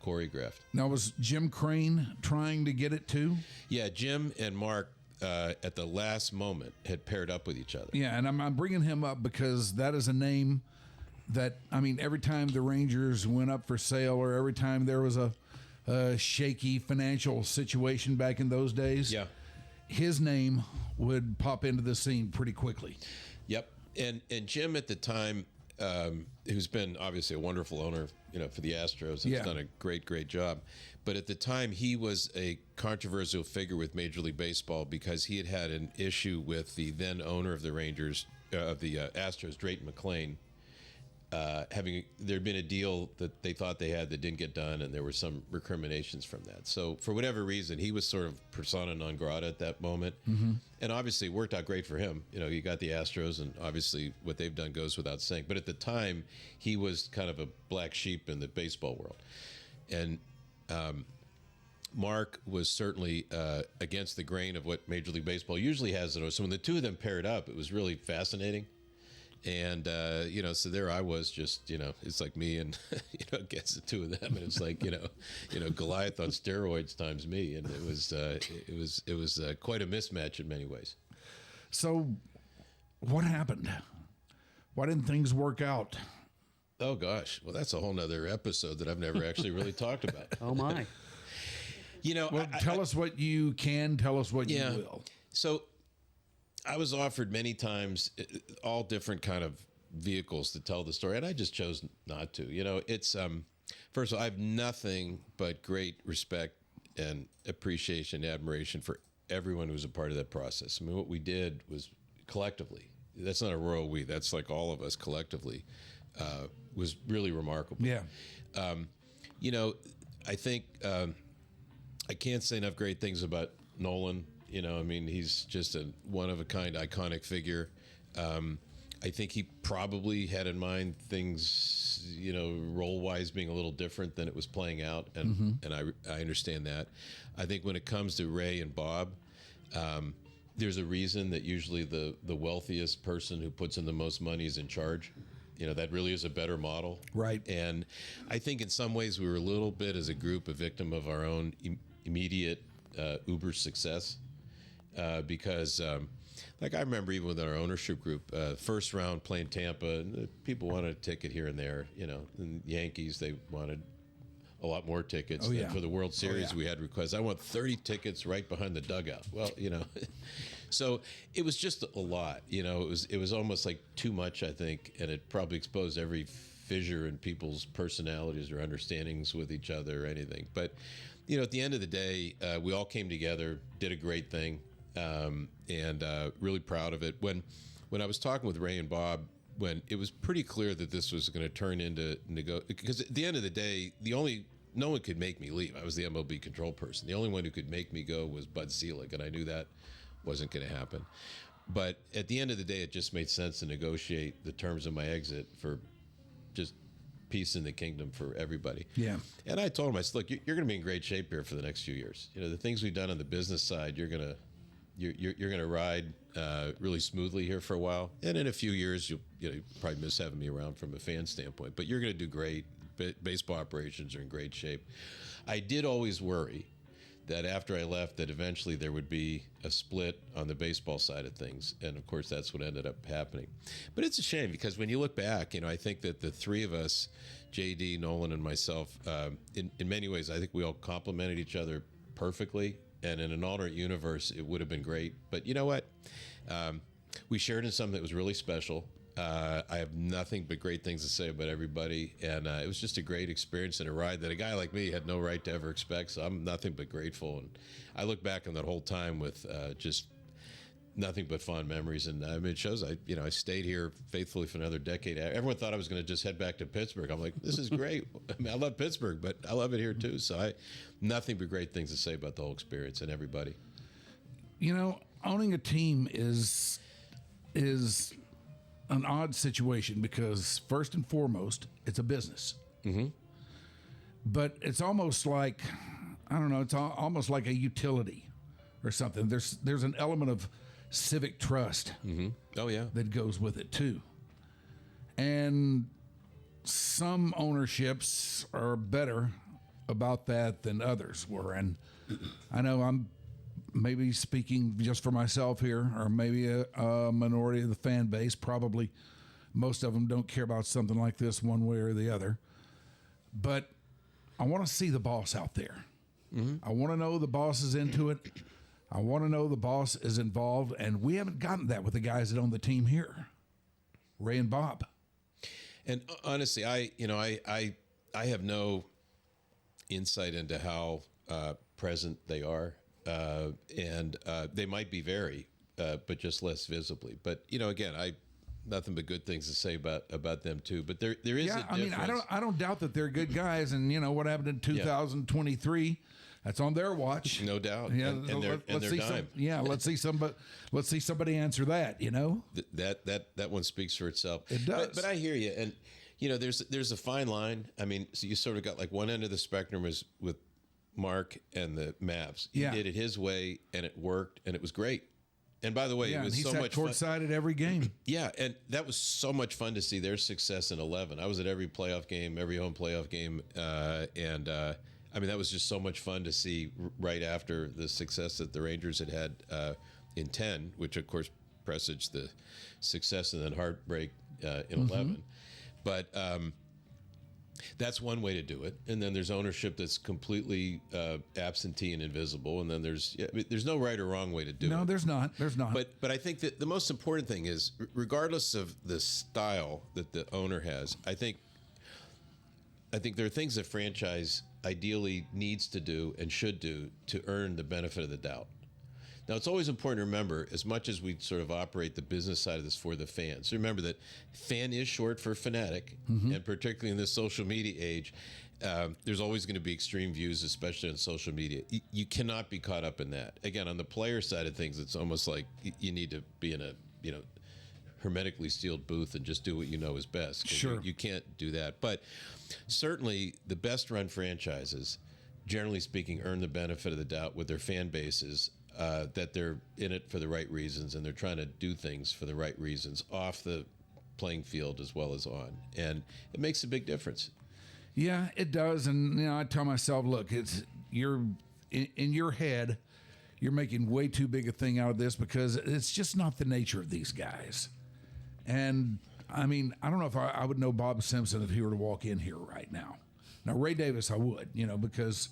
choreographed. Now, was Jim Crane trying to get it too? Yeah, Jim and Mark at the last moment had paired up with each other. Yeah, and I'm bringing him up because that is a name that, every time the Rangers went up for sale or every time there was a shaky financial situation back in those days, his name would pop into the scene pretty quickly. Yep. And Jim at the time who's been obviously a wonderful owner, for the Astros, and Yeah. has done a great job. But at the time, he was a controversial figure with Major League Baseball because he had an issue with the then owner of the Astros, Drayton McClain. There'd been a deal that they thought they had that didn't get done, and there were some recriminations from that. So for whatever reason, he was sort of persona non grata at that moment, and obviously it worked out great for him. You got the Astros, and obviously what they've done goes without saying. But at the time, he was kind of a black sheep in the baseball world, and Mark was certainly against the grain of what Major League Baseball usually has. So when the two of them paired up, it was really fascinating. And, so there I was just, it's like me and, against the two of them. And it's like, Goliath on steroids times me. And it was quite a mismatch in many ways. So what happened? Why didn't things work out? Oh, gosh. Well, that's a whole nother episode that I've never actually really talked about. Oh, my. Well, tell us what you can, tell us what you will. So I was offered many times all different kind of vehicles to tell the story, and I just chose not to. It's first of all, I have nothing but great respect and appreciation, admiration for everyone who was a part of that process. I mean, what we did was collectively. That's not a royal we. That's like all of us collectively was really remarkable. Yeah. I think I can't say enough great things about Nolan. He's just a one-of-a-kind, iconic figure. I think he probably had in mind things, role-wise being a little different than it was playing out, and I understand that. I think when it comes to Ray and Bob, there's a reason that usually the wealthiest person who puts in the most money is in charge. That really is a better model. Right. And I think in some ways we were a little bit, as a group, a victim of our own immediate uber success. Because I remember even with our ownership group, first round playing Tampa, and people wanted a ticket here and there, and the Yankees, they wanted a lot more tickets. Oh, yeah. And for the World Series, we had requests. I want 30 tickets right behind the dugout. Well, so it was just a lot, it was almost like too much, I think, and it probably exposed every fissure in people's personalities or understandings with each other or anything. But, at the end of the day, we all came together, did a great thing. And really proud of it. When I was talking with Ray and Bob, when it was pretty clear that this was going to turn into because at the end of the day, no one could make me leave. I was the MLB control person. The only one who could make me go was Bud Selig, and I knew that wasn't going to happen. But at the end of the day, it just made sense to negotiate the terms of my exit for just peace in the kingdom for everybody. Yeah. And I told him, I said, look, you're going to be in great shape here for the next few years. The things we've done on the business side, you're going to ride really smoothly here for a while, and in a few years you'll probably miss having me around from a fan standpoint. But you're going to do great. Baseball operations are in great shape. I did always worry that after I left, that eventually there would be a split on the baseball side of things, and of course that's what ended up happening. But it's a shame because when you look back, I think that the three of us, JD, Nolan, and myself, in many ways, I think we all complemented each other perfectly. And in an alternate universe, it would have been great. But you know what? We shared in something that was really special. I have nothing but great things to say about everybody. And it was just a great experience and a ride that a guy like me had no right to ever expect. So I'm nothing but grateful. And I look back on that whole time with just nothing but fond memories. And it shows I stayed here faithfully for another decade. Everyone thought I was going to just head back to Pittsburgh. I'm like, this is great. I love Pittsburgh, but I love it here too. So nothing but great things to say about the whole experience and everybody. Owning a team is an odd situation because first and foremost, it's a business. Mm-hmm. But it's almost like, I don't know, it's almost like a utility or something. There's an element of civic trust. Mm-hmm. Oh yeah, that goes with it too. And some ownerships are better about that than others were. And I know I'm maybe speaking just for myself here, or maybe a minority of the fan base. Probably most of them don't care about something like this one way or the other. But I want to see the boss out there. Mm-hmm. I want to know the boss is into it. I want to know the boss is involved, and we haven't gotten that with the guys that own the team here, Ray and Bob. And honestly, I have no insight into how present they are, and they might be very, but just less visibly. But again, nothing but good things to say about them too. But there is a difference. I don't doubt that they're good guys, and what happened in 2023. That's on their watch, no doubt. Yeah, and their dime. Let's see somebody answer that. That one speaks for itself. It does. But I hear you, and there's a fine line. I mean, so you sort of got like one end of the spectrum is with Mark and the Mavs. He did it his way, and it worked, and it was great. And by the way, it was he so sat much fun. courtside at every game. Yeah, and that was so much fun to see their success in 11. I was at every playoff game, every home playoff game, and I mean, that was just so much fun to see right after the success that the Rangers had in 10, which of course presaged the success and then heartbreak in 11. But that's one way to do it. And then there's ownership that's completely absentee and invisible. And then there's no right or wrong way to do it. No, there's not. There's not. But I think that the most important thing is, regardless of the style that the owner has, I think there are things that franchise ideally needs to do and should do to earn the benefit of the doubt. Now, it's always important to remember, as much as we sort of operate the business side of this for the fans, remember that fan is short for fanatic, and particularly in this social media age, there's always going to be extreme views, especially on social media. You cannot be caught up in that. Again, on the player side of things, it's almost like you need to be in a hermetically sealed booth and just do what you know is best. Sure. You can't do that. But certainly the best run franchises, generally speaking, earn the benefit of the doubt with their fan bases, that they're in it for the right reasons and they're trying to do things for the right reasons off the playing field as well as on. And it makes a big difference. Yeah, it does. And, I tell myself, look, you're in your head, you're making way too big a thing out of this because it's just not the nature of these guys. And I mean, I don't know if I would know Bob Simpson if he were to walk in here right now. Now, Ray Davis, I would, because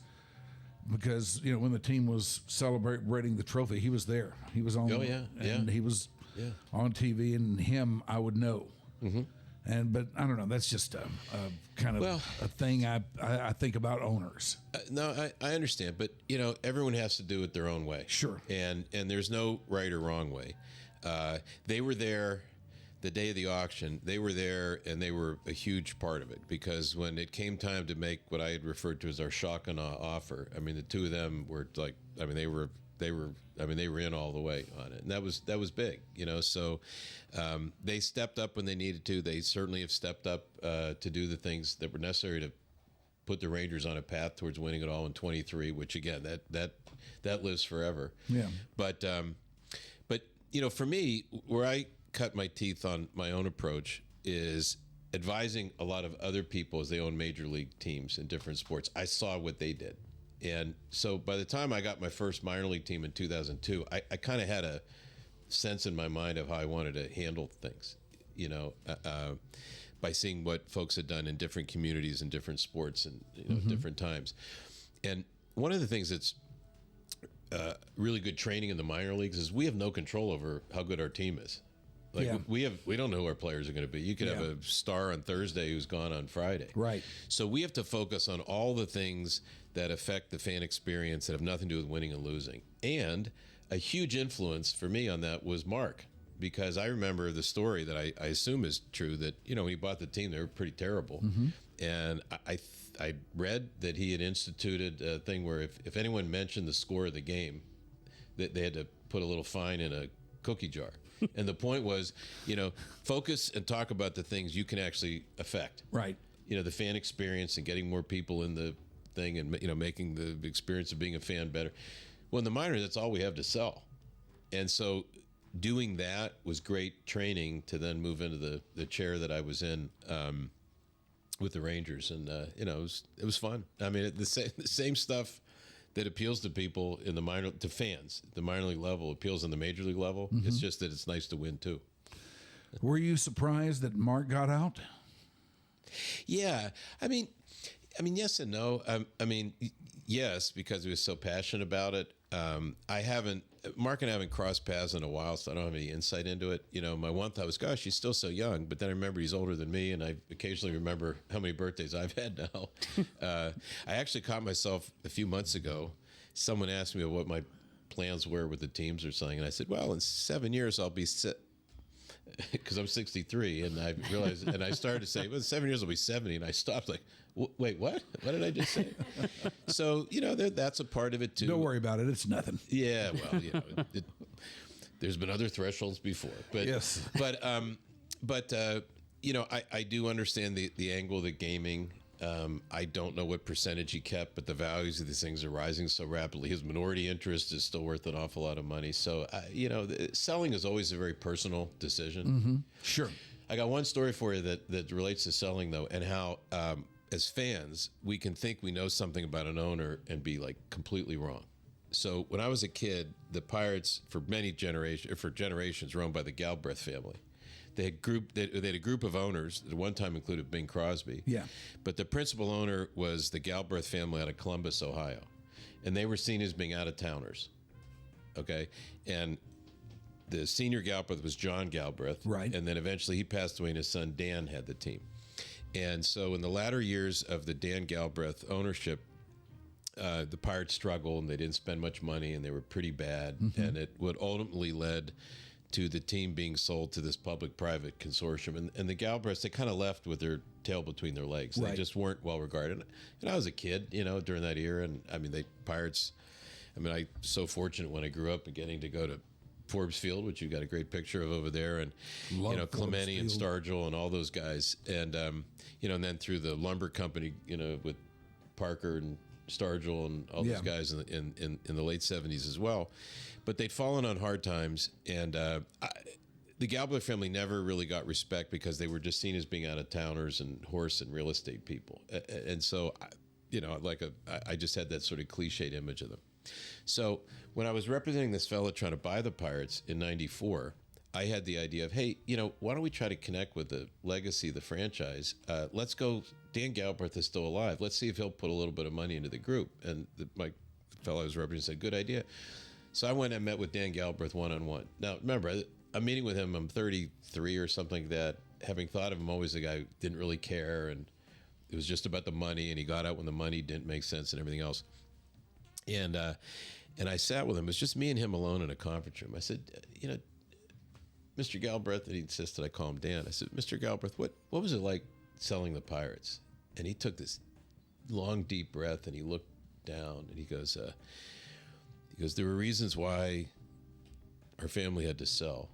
when the team was celebrating the trophy, he was there. He was on. Oh yeah, and he was on TV, and him I would know. But I don't know. That's just a kind of a thing I think about owners. No, I understand, but everyone has to do it their own way. Sure. And there's no right or wrong way. They were there the day of the auction. They were there, and they were a huge part of it, because when it came time to make what I had referred to as our shock and awe offer, I mean, the two of them were like, I mean, they were in all the way on it, and that was big, So they stepped up when they needed to. They certainly have stepped up to do the things that were necessary to put the Rangers on a path towards winning it all in 23. Which again, that lives forever. Yeah. But for me, where I cut my teeth on my own approach is advising a lot of other people as they own major league teams in different sports. I saw what they did. And so by the time I got my first minor league team in 2002, I kind of had a sense in my mind of how I wanted to handle things, by seeing what folks had done in different communities and different sports and different times. And one of the things that's really good training in the minor leagues is we have no control over how good our team is. Like we don't know who our players are going to be. You could have a star on Thursday who's gone on Friday. Right. So we have to focus on all the things that affect the fan experience that have nothing to do with winning and losing. And a huge influence for me on that was Mark, because I remember the story that I assume is true, that when he bought the team, they were pretty terrible. And I read that he had instituted a thing where if anyone mentioned the score of the game, that they had to put a little fine in a cookie jar. And the point was, focus and talk about the things you can actually affect. Right. The fan experience and getting more people in the thing, and making the experience of being a fan better. Well, in the minors, that's all we have to sell. And so doing that was great training to then move into the chair that I was in with the Rangers. And, it was fun. I mean, the same stuff that appeals to people in to fans, the minor league level appeals on the major league level. It's just that it's nice to win too. Were you surprised that Mark got out? Yeah. I mean, yes and no. I mean, yes, because he was so passionate about it. Mark and I haven't crossed paths in a while, so I don't have any insight into it. You know, my one thought was, gosh, he's still so young. But then I remember he's older than me, and I occasionally remember how many birthdays I've had now. I actually caught myself a few months ago. Someone asked me what my plans were with the teams or something, and I said, well, in 7 years I'll be because I'm 63, and I realized, and I started to say, well, in 7 years I'll be 70, and I stopped like, wait, what? What did I just say? So, you know, that's a part of it too. Don't worry about it. It's nothing. Yeah, well, you know, there's been other thresholds before, but yes, but you know, I do understand the angle of the gaming. I don't know what percentage he kept, but the values of these things are rising so rapidly. His minority interest is still worth an awful lot of money. So, you know, selling is always a very personal decision. Mm-hmm. Sure. I got one story for you that relates to selling, though, and how, as fans, we can think we know something about an owner and be like completely wrong. So when I was a kid, the Pirates, for generations, were owned by the Galbraith family. They had a group of owners that at one time included Bing Crosby. Yeah. But the principal owner was the Galbraith family out of Columbus, Ohio. And they were seen as being out-of-towners. Okay? And the senior Galbraith was John Galbraith. Right. And then eventually he passed away and his son Dan had the team. And so in the latter years of the Dan Galbraith ownership, the Pirates struggled and they didn't spend much money and they were pretty bad. Mm-hmm. And it would ultimately led to the team being sold to this public-private consortium. And the Galbraiths, they kind of left with their tail between their legs. Right. They just weren't well-regarded. And I was a kid, you know, during that era. And, I mean, Pirates, I mean, I'm so fortunate when I grew up and getting to go to Forbes Field, which you've got a great picture of over there, and, Love you know, Clemente and Field. Stargell and all those guys. And, you know, and then through the lumber company, you know, with Parker and Stargell and all those guys in the late 70s as well. But they'd fallen on hard times, and the Galbraith family never really got respect because they were just seen as being out-of-towners and horse and real estate people. And so, you know, I just had that sort of cliched image of them. So when I was representing this fella trying to buy the Pirates in '94, I had the idea of, hey, you know, why don't we try to connect with the legacy of the franchise? Let's go. Dan Galbraith is still alive. Let's see if he'll put a little bit of money into the group. And my fellow I was representing said, good idea. So I went and met with Dan Galbraith one-on-one. Now, remember, I'm meeting with him. I'm 33 or something like that. Having thought of him always a guy who didn't really care, and it was just about the money, and he got out when the money didn't make sense and everything else. And I sat with him. It was just me and him alone in a conference room. I said, you know, Mr. Galbraith, and he insisted I call him Dan. I said, Mr. Galbraith, what was it like selling the Pirates? And he took this long, deep breath, and he looked down, and he goes, there were reasons why our family had to sell.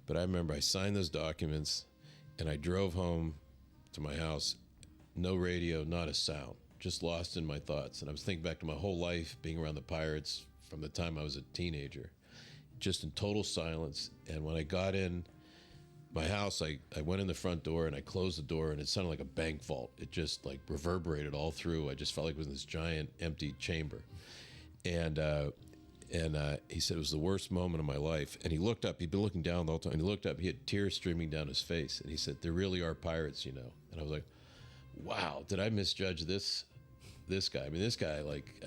But I remember I signed those documents, and I drove home to my house, no radio, not a sound, just lost in my thoughts. And I was thinking back to my whole life being around the Pirates from the time I was a teenager, just in total silence. And when I got in my house, I went in the front door and I closed the door, and it sounded like a bank vault. It just like reverberated all through. I just felt like it was in this giant empty chamber. And he said it was the worst moment of my life. And he looked up. He'd been looking down the whole time. And he looked up. He had tears streaming down his face. And he said, there really are pirates, you know. And I was like, wow, did I misjudge this guy? I mean, this guy,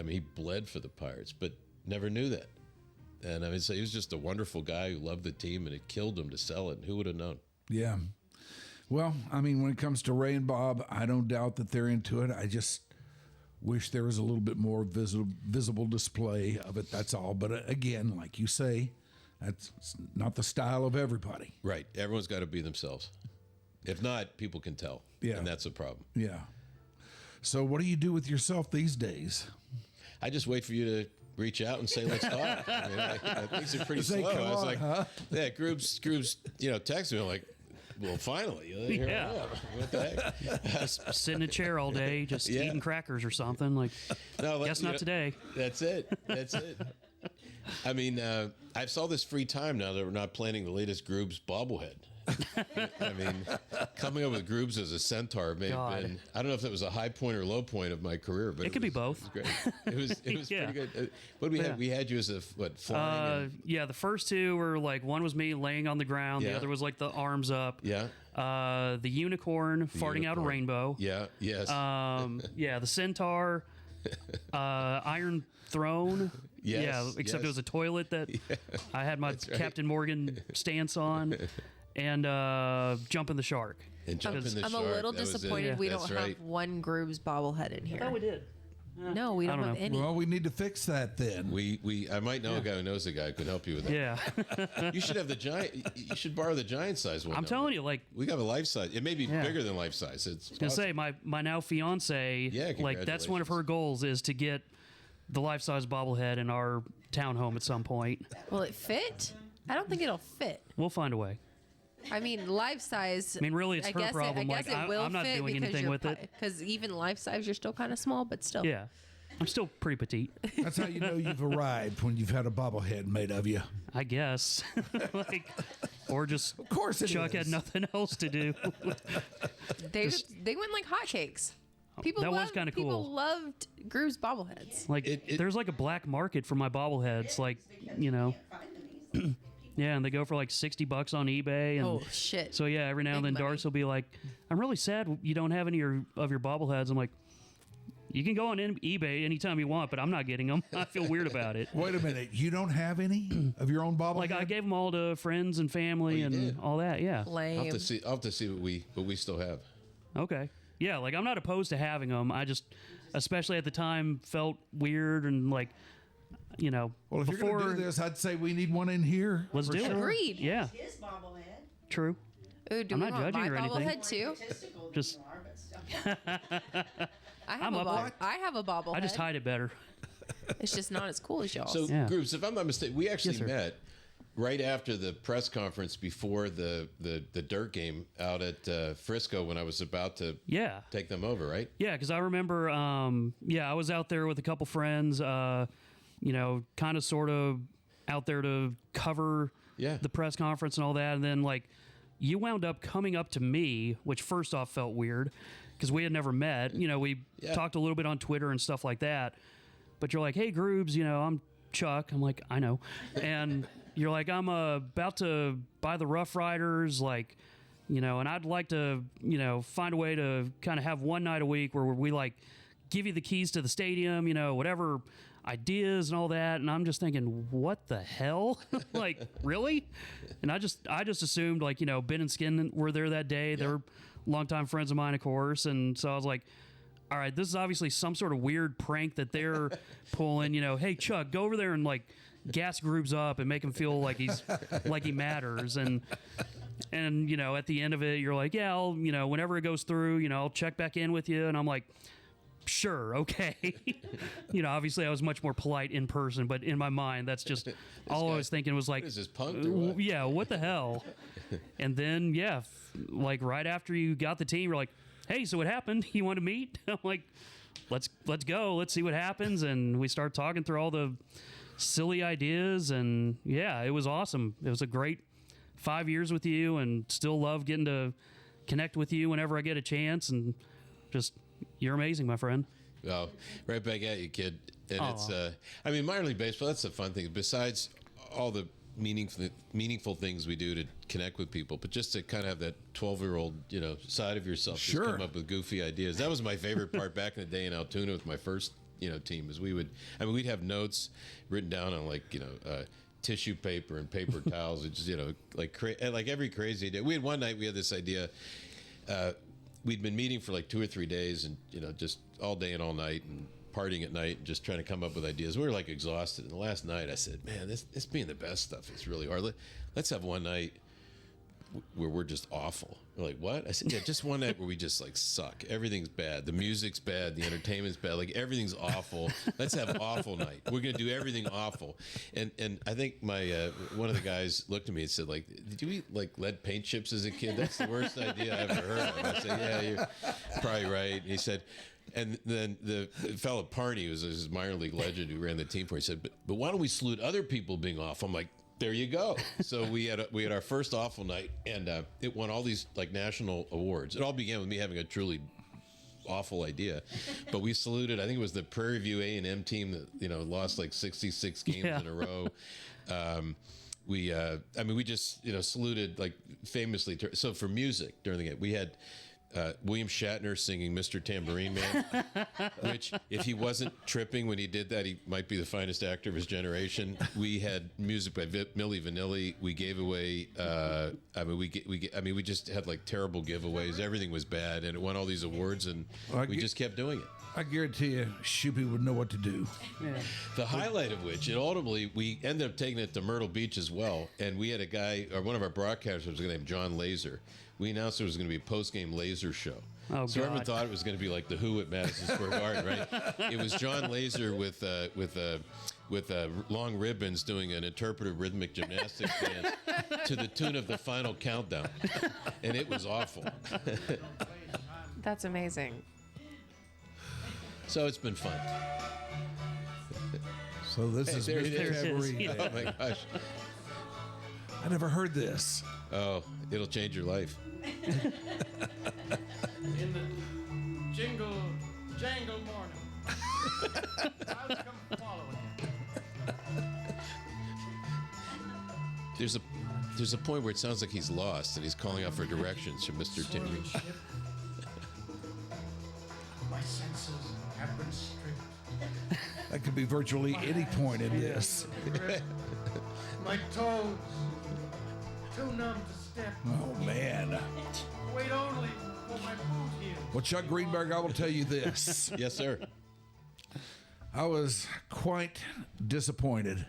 he bled for the Pirates, but never knew that. And I mean, so he was just a wonderful guy who loved the team, and it killed him to sell it. And who would have known? Yeah. Well, I mean, when it comes to Ray and Bob, I don't doubt that they're into it. I just wish there was a little bit more visible display of it. That's all. But again, like you say, that's not the style of everybody. Right. Everyone's got to be themselves. If not, people can tell. Yeah. And that's a problem. Yeah. So what do you do with yourself these days? I just wait for you to reach out and say, let's talk. I mean, things are pretty Say, slow. come I was on, like, huh? yeah, groups, you know, text me. I'm like, well, finally. Here I am. What the heck? Sit in a chair all day, just eating crackers or something. Like, No, guess not today. That's it. That's it. I mean, I saw this free time now that we're not planning the latest Groobs bobblehead. I mean, coming up with Groobs as a centaur may have been, I don't know if that was a high point or low point of my career, but it could be both. It was great. It was pretty good. What did we have? We had you as flying? Yeah, the first two were like, one was me laying on the ground. Yeah. The other was like the arms up. Yeah. The unicorn farting out a rainbow. Yeah. Yes. Yeah, the centaur. Iron Throne. Yes, yeah, except yes. it was a toilet that I had my right. Captain Morgan stance on, and Jumping the Shark. And Jumping the I'm Shark. a little that was it. disappointed we That's don't right. have one Grooves bobblehead in here. Oh, we did. No, we don't don't have know. any. Well, we need to fix that then. I might know a guy who knows a guy who could help you with that. Yeah. You should have the giant. You should borrow the giant size one. I'm telling you, like, we got a life size. It may be Yeah. bigger than life size. It's gonna say my now fiance, Yeah, like that's one of her goals is to get the life size bobblehead in our townhome at some point. Will it fit? I don't think it'll fit. We'll find a way. I mean, life size. I mean, really, it's her problem. I guess Like, it will I'm not fit doing because anything you're with it. Because even life size, you're still kind of small, but still. Yeah, I'm still pretty petite, That's how you know you've arrived, when you've had a bobblehead made of you. I guess. Like, or just Of course it Chuck had is. nothing else to do. They went like hotcakes. People That was loved- kinda People cool. loved Grooves bobbleheads. Like, there's like a black market for my bobbleheads. Like, you know. Yeah, and they go for like $60 on eBay. And Oh shit! so yeah, every now and Big then money. Darcy will be like, "I'm really sad you don't have any of your bobbleheads." I'm like, "You can go on eBay anytime you want, but I'm not getting them. I feel weird about it." Wait a minute. You don't have any of your own bobblehead? Like I gave them all to friends and family you and did? all that. Yeah. I'll Lame. have to see what we still have. Okay. Yeah, like I'm not opposed to having them. I just, especially at the time, felt weird and like, you know, Well, if before. you're going to do this, I'd say we need one in here. Let's for do sure. it. Agreed. Yeah. His bobblehead. True. Ooh, do I'm we not want judging my or anything. bobblehead too? Testicle Just- you are, but still. I have I'm a up for it. I have a bobblehead. I just hide it better. It's just not as cool as y'all. So, Yeah. Grooves, if I'm not mistaken, we actually Yes, sir. met right after the press conference before the dirt game out at Frisco when I was about to Yeah. take them over, right? Yeah, because I remember, I was out there with a couple friends, you know, kind of sort of out there to cover Yeah. the press conference and all that. And then, like, you wound up coming up to me, which first off felt weird because we had never met. You know, we Yeah. talked a little bit on Twitter and stuff like that. But you're like, hey, Groobs, you know, I'm Chuck. I'm like, I know. And you're like, I'm about to buy the Rough Riders, like, you know, and I'd like to, you know, find a way to kind of have one night a week where we like give you the keys to the stadium, you know, whatever ideas and all that. And I'm just thinking, what the hell? Like, really? And I just assumed, like, you know, Ben and Skin were there that day. They're longtime friends of mine, of course. And so I was like, all right, this is obviously some sort of weird prank that they're pulling, you know, hey, Chuck, go over there and like gas Grooves up and make him feel like he matters. And you know, at the end of it, you're like, yeah, I'll, you know, whenever it goes through, you know, I'll check back in with you. And I'm like, sure, okay. You know, obviously I was much more polite in person, but in my mind, that's just all I was thinking was like, What is this, punked or what? yeah, what the hell? And then, yeah, like right after you got the team, you're like, hey, so what happened? You want to meet? I'm like, let's go. Let's see what happens. And we start talking through all the silly ideas. And yeah, it was awesome. It was a great 5 years with you, and still love getting to connect with you whenever I get a chance. And just, you're amazing, my friend. Well, right back at you, kid. And it's, I mean, minor league baseball, that's the fun thing. Besides all the meaningful things we do to connect with people, but just to kind of have that 12-year-old, you know, side of yourself, Sure. just come up with goofy ideas. That was my favorite part back in the day in Altoona with my first, you know, team. Is we'd have notes written down on like, you know, tissue paper and paper towels. It's just, you know, like every crazy idea. We had one night we had this idea. We'd been meeting for like 2 or 3 days, and you know, just all day and all night, and partying at night, and just trying to come up with ideas. We were like exhausted. And the last night, I said, "Man, this being the best stuff is really hard. Let's have one night where we're just awful." We're like, "What?" I said, "Yeah, just one night where we just like suck. Everything's bad. The music's bad. The entertainment's bad. Like everything's awful. Let's have awful night. We're gonna do everything awful." And I think my one of the guys looked at me and said, "Like, did you eat like lead paint chips as a kid? That's the worst idea I ever heard of." I said, "Yeah, you're probably right." And he said. And then the fellow Parney, was his minor league legend who ran the team for, he said, but why don't we salute other people being awful? I'm like, there you go. So we had our first awful night, and it won all these like national awards. It all began with me having a truly awful idea, but we saluted. I think it was the Prairie View A&M team that, you know, lost like 66 games in a row. We just, you know, saluted like famously. So for music during the game, we had William Shatner singing Mr. Tambourine Man, which, if he wasn't tripping when he did that, he might be the finest actor of his generation. We had music by Milli Vanilli. We gave away, we just had like terrible giveaways. Everything was bad, and it won all these awards, and we just kept doing it. I guarantee you, Shoopy would know what to do. Yeah. The highlight of which, and ultimately, we ended up taking it to Myrtle Beach as well. And we had a guy, or one of our broadcasters was a guy named John Laser. We announced there was going to be a post-game laser show. Oh, so everyone God. thought it was going to be like the Who at Madison Square Garden, right? It was John Laser with long ribbons doing an interpretive rhythmic gymnastics dance to the tune of the Final Countdown, and it was awful. That's amazing. So it's been fun. So this is there it Mr. is. Tambourine Man. Oh my gosh! I never heard this. Oh, it'll change your life. In the jangle morning. I'll come following you. There's a point where it sounds like he's lost and he's calling out for directions from Mr. Tambourine. My senses have been stripped. That could be virtually any point in this. My toes too numb to step. Oh, man. Wait only for my boot heel. Well, Chuck Greenberg, I will tell you this. Yes, sir. I was quite disappointed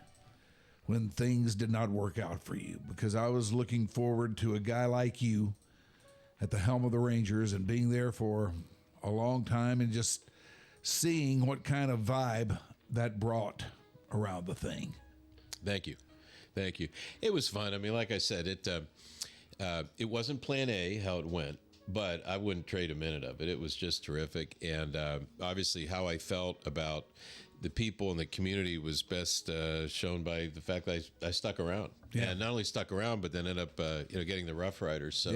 when things did not work out for you, because I was looking forward to a guy like you at the helm of the Rangers and being there for a long time and just seeing what kind of vibe that brought around the thing. Thank you. It was fun. I mean, like I said, it wasn't plan A how it went, but I wouldn't trade a minute of it. It was just terrific. And obviously how I felt about the people in the community was best shown by the fact that I stuck around. Yeah. And not only stuck around, but then ended up getting the Rough Riders. So,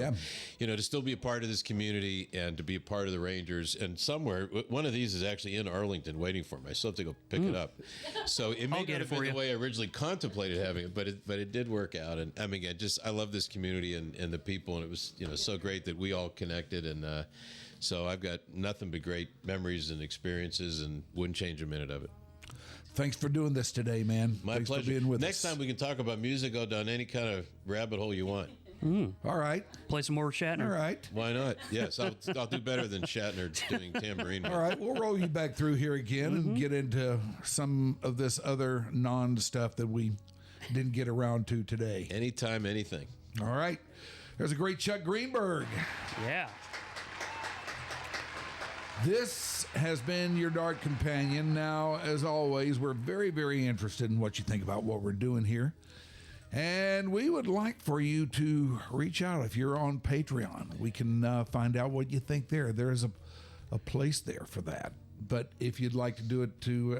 to still be a part of this community and to be a part of the Rangers. And somewhere, one of these is actually in Arlington waiting for me. I still have to go pick it up. So it may not have been the way I originally contemplated having it, but it did work out. And I mean, I love this community and the people. And it was so great that we all connected. And so I've got nothing but great memories and experiences and wouldn't change a minute of it. Thanks for doing this today, man. My Thanks pleasure. for being with Next us. time we can talk about music, go down any kind of rabbit hole you want. All right. Play some more Shatner. All right. Why not? Yes, I'll do better than Shatner doing Tambourine Man. All right. We'll roll you back through here again and get into some of this other non-stuff that we didn't get around to today. Anytime, anything. All right. There's a great Chuck Greenberg. Yeah. This has been your Dark Companion. Now, as always, we're very, very interested in what you think about what we're doing here. And we would like for you to reach out if you're on Patreon. We can find out what you think there. There's a place there for that. But if you'd like to do it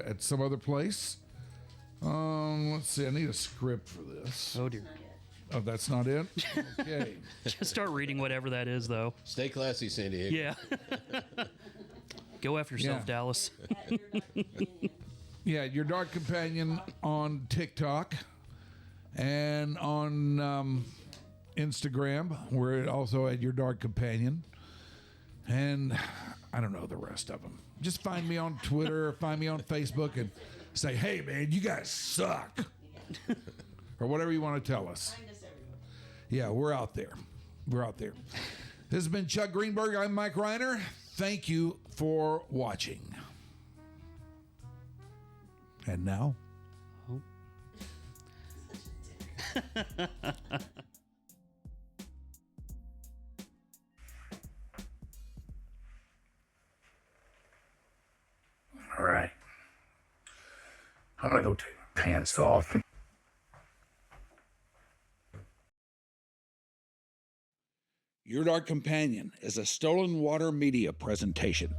at some other place, let's see. I need a script for this. Oh, dear. Oh, that's not it? Okay. Just start reading whatever that is, though. Stay classy, San Diego. Yeah. Go after yourself, Yeah. Dallas. Yeah, your Dark Companion on TikTok and on Instagram. We're also at your Dark Companion. And I don't know the rest of them. Just find me on Twitter, find me on Facebook, and say, hey, man, you guys suck. Or whatever you want to tell us. Yeah, we're out there. We're out there. This has been Chuck Greenberg. I'm Mike Rhyner. Thank you for watching. And now? All right. I'm gonna go take my pants off. Your Dark Companion is a Stolen Water Media presentation.